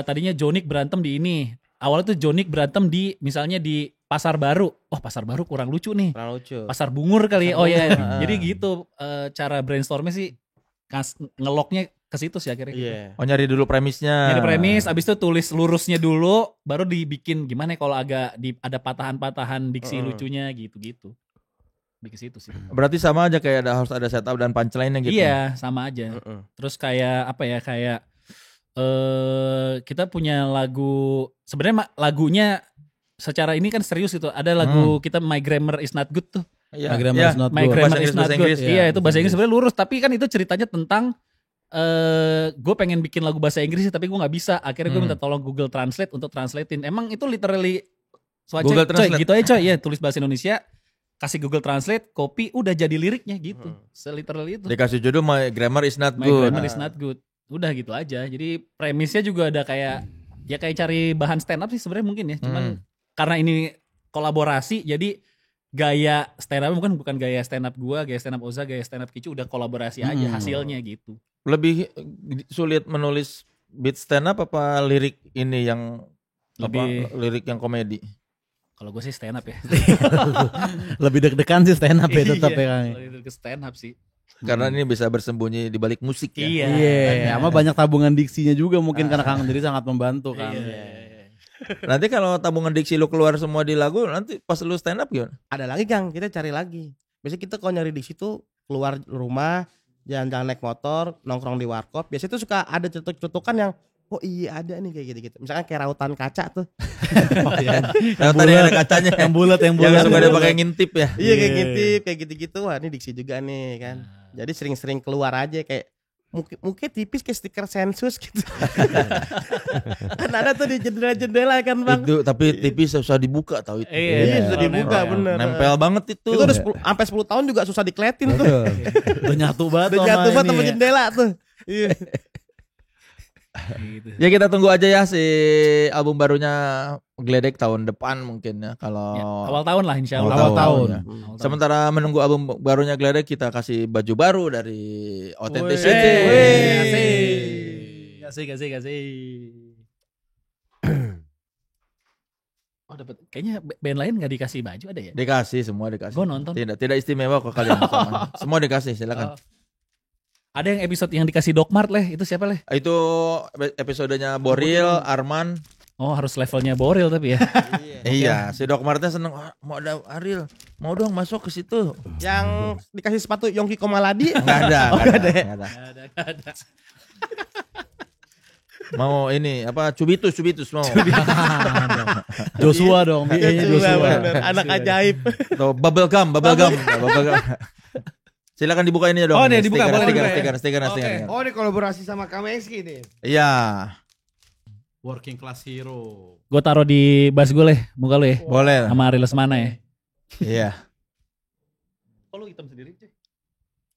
tadinya John Wick berantem di ini. Awalnya tuh John Wick berantem di misalnya di Pasar Baru. Oh Pasar Baru kurang lucu nih. Kurang lucu. Pasar Bungur kali. Pasar Oh ya. Bungur. Jadi gitu cara brainstormnya sih ngeloknya ke situ sih akhirnya. Gitu. Iya. Oh nyari dulu premisnya. Nyari premis, abis itu tulis lurusnya dulu, baru dibikin gimana ya kalau agak ada patahan-patahan diksi lucunya gitu-gitu. Lebih ke situ sih. Berarti sama aja kayak harus ada setup dan punchline-nya gitu. Iya, sama aja. Terus kayak apa ya? Kayak kita punya lagu sebenarnya lagunya secara ini kan serius itu. Ada lagu kita My Grammar is Not Good tuh. Iya. My Grammar Iya. is Not My Good. Grammar Bahasa is Not Inggris, Good. Inggris, Iya, ya. itu bahasa Inggris sebenarnya lurus, tapi kan itu ceritanya tentang gue pengen bikin lagu bahasa Inggris tapi gue nggak bisa. Akhirnya gue minta tolong Google Translate untuk translatein. Emang itu literally Google Translate. gitu aja coy. Ya, tulis bahasa Indonesia, kasih Google Translate, copy, udah jadi liriknya gitu. Seliterally itu. Dikasih judul My Grammar is Not My Good. Grammar is Not Good. Udah gitu aja. Jadi premisnya juga ada kayak ya kayak cari bahan stand up sih sebenarnya mungkin ya. Cuman karena ini kolaborasi jadi gaya stand up bukan gaya stand up gua, gaya stand up Oza, gaya stand up Kicu udah kolaborasi aja hasilnya gitu. Lebih sulit menulis beat stand up apa lirik ini yang lirik yang komedi? Kalau gue sih stand up ya. Lebih deg-degan sih stand up ya tetap ya Kang. Kalau ke stand up sih. Karena ini bisa bersembunyi di balik musik ya. Iya, sama banyak tabungan diksinya juga mungkin karena Kang jadi sangat membantu kan. Nanti kalau tabungan diksi lu keluar semua di lagu, nanti pas lu stand up gimana? Ada lagi Kang, kita cari lagi. Biasanya kita kalau nyari diksi tuh keluar rumah, jalan-jalan naik motor, nongkrong di warkop. Biasanya tuh suka ada cetuk-cetukan yang oh iya ada nih kayak gitu-gitu. Misalkan kayak rautan kaca tuh. Yang tadi ada kacanya. Yang bulat Yang suka dia pakai ngintip ya. Iya kayak ngintip, kayak gitu-gitu. Wah ini diksi juga nih kan. Jadi sering-sering keluar aja kayak mungkin tipis kayak stiker sensus gitu. Kan ada tuh di jendela-jendela kan Bang. Itu tapi tipis susah dibuka tahu itu. Iya, susah dibuka bener. Nempel banget itu. Itu udah sampai 10 tahun juga susah dikeliatin tuh. Udah nyatu banget Udah jatuh banget sama ini ya. jendela tuh. Iya. Gitu. Ya kita tunggu aja ya si album barunya Gledek tahun depan mungkin ya kalau Ya, awal tahun lah insya Allah. Awal tahun. ya. Sementara menunggu album barunya Gledek kita kasih baju baru dari Authenticity. Asik. Oh dapat. Kayaknya band lain nggak dikasih baju ada ya? Dikasih semua dikasih. Gue nonton. Tidak istimewa kok kalian. Semua dikasih silakan. Ada yang episode yang dikasih Dokmart leh, itu siapa leh? Itu episodenya Boril, Arman. Oh harus levelnya Boril tapi ya. Iya, si Dok Martin seneng. "Ah, mau ada Ariel, mau dong masuk ke situ. Yang dikasih sepatu Yongki Komaladi. Enggak ada, enggak ada. Ada. Mau ini apa Cubitus mau. Joshua dong, Joshua. Bener, anak ajaib. Atau bubble gum. Silakan dibuka ini dong. Oh, nih, dibuka, boleh dibuka ya. Stiker. Oh ini kolaborasi sama Kameski nih. Iya. Working class hero. Gue taruh di bas gue leh, muka lu ya. Boleh. Sama Ari Lesmana ya. Iya. Oh lu hitam sendiri cuy.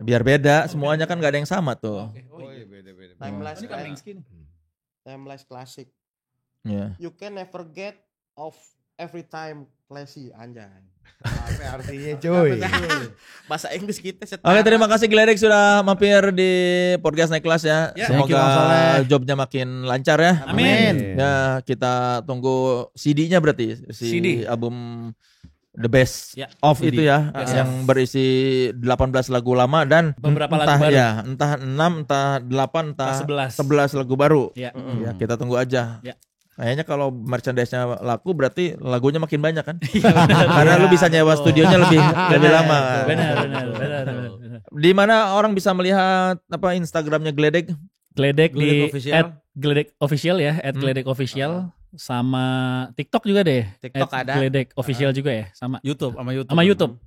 Biar beda, semuanya kan gak ada yang sama tuh. Oh iya beda-beda. Timeless, Ini Kamengski nih. timeless classic. Iya. You can never get of every time classy anjay. Apa artinya cuy? Bahasa Inggris kita setara. Oke, terima kasih Gledek sudah mampir di podcast Naik Kelas ya. Ya. Thank you, Semoga Bang Soleh. jobnya makin lancar ya. Amin. Ya, kita tunggu CD-nya berarti CD. album The Best Ya. of itu ya, Yes. yang berisi 18 lagu lama dan Beberapa lagu entah baru. ya, entah 6, entah 8, entah 11. 11 lagu baru. Ya. Ya, kita tunggu aja. Ya. Kayaknya kalau merchandise-nya laku berarti lagunya makin banyak kan? Karena lu bisa nyewa studionya lebih lama. Benar. Di mana orang bisa melihat apa Instagramnya Gledek? Gledek di Gledek official. @Gledek official ya, @Gledek official sama TikTok juga deh. TikTok ada. Gledek official juga ya, sama YouTube. sama YouTube.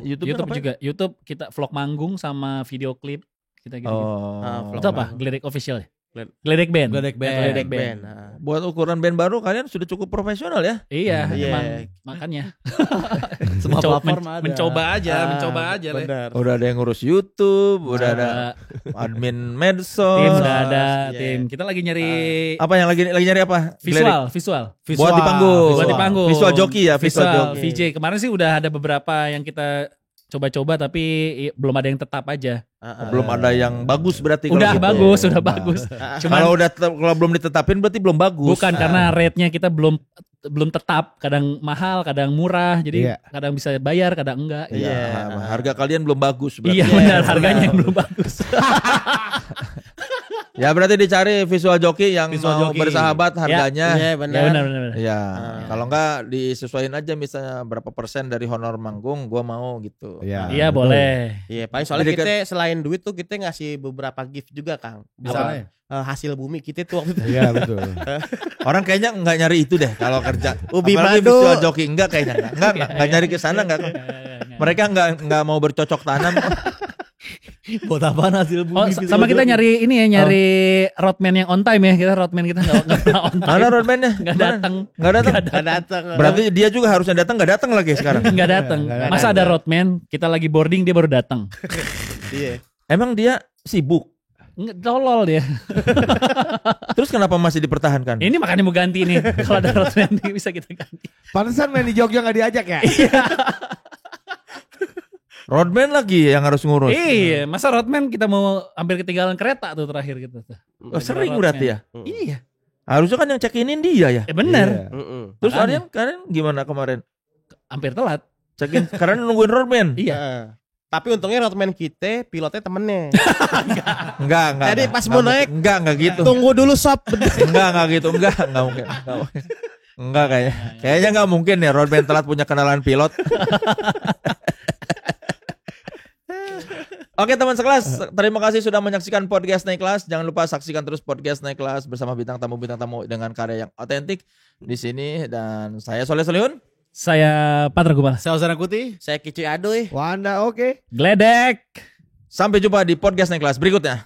YouTube juga. YouTube kita vlog manggung sama video klip kita gitu. Oh. Itu apa? Gledek official ya? Gledek band. Gledek band. Gledek band. Buat ukuran band baru kalian sudah cukup profesional ya? Iya, Iya. emang makanya. Semua platform ada. Mencoba aja Le. Benar. Udah ada yang ngurus YouTube, udah ada admin medsos. Tim udah ada Iya. tim. Kita lagi nyari Apa yang lagi nyari apa? visual. Gledek. Buat di panggung. Buat di panggung. Visual joki ya, visual joki. VJ. Kemarin sih udah ada beberapa yang kita coba-coba tapi belum ada yang tetap aja. Belum ada yang bagus berarti kalau Udah gitu. bagus, udah Nah. bagus. Kalau kalau belum ditetapin berarti belum bagus. Bukan karena rate-nya kita belum tetap, kadang mahal, kadang murah. Jadi Iya. kadang bisa bayar, kadang enggak. Iya, harga kalian belum bagus berarti. Iya benar, harganya yang belum bagus. Ya berarti dicari visual joki yang Visual mau joki. bersahabat harganya. Iya Ya benar. benar. Ya, kalau enggak disesuaikan aja misalnya berapa persen dari honor manggung gua mau gitu. Iya. Iya betul. boleh. Iya, paling soalnya Jadi kita selain duit tuh kita ngasih beberapa gift juga, Kang. Misalnya? Hasil bumi kita tuh waktu itu. Iya betul. Orang kayaknya enggak nyari itu deh kalau kerja. Ubi Apalagi madu. visual joki enggak kayaknya. Enggak nyari ke sana enggak. Mereka enggak mau bercocok tanam. Buat apaan hasil bumi? Oh, sama kita nyari ini ya, nyari roadman yang on time ya. Kita roadman kita nggak pernah on time. Mana roadman-nya? Nggak Mana? datang. Enggak datang. Nggak datang. Berarti dia juga harusnya datang enggak datang lagi sekarang. Nggak datang. Nggak Masa ada roadman, kita lagi boarding dia baru datang. Iya. Emang dia sibuk. Nggak, tolol dia. Terus kenapa masih dipertahankan? Ini makanya mau ganti nih. Kalau ada roadman nih bisa kita ganti. Pantesan main di Jogja nggak diajak ya? Roadman lagi yang harus ngurus. Iya, masa roadman kita mau hampir ketinggalan kereta tuh terakhir gitu. Oh, sering Roadman. berarti ya? Iya. Harusnya kan yang check-in dia ya. Bener. Mm-mm. Terus Makanya. kalian gimana kemarin? Hampir telat. Check-in karena nungguin roadman? Iya. Tapi untungnya roadman kita pilotnya temennya. Enggak. Jadi pas mau naik, enggak gitu. Tunggu dulu sob. Enggak gitu. Enggak mungkin. Enggak kayaknya. Kayaknya enggak mungkin ya roadman telat punya kenalan pilot. Oke teman sekelas, terima kasih sudah menyaksikan podcast Naik Kelas. Jangan lupa saksikan terus podcast Naik Kelas bersama bintang tamu dengan karya yang otentik di sini. Dan saya Soleh Solihun. Saya Patra Gupala. Saya Osana Kuti. Saya Kici Adoy. Wanda oke. Gledek. Sampai jumpa di podcast Naik Kelas berikutnya.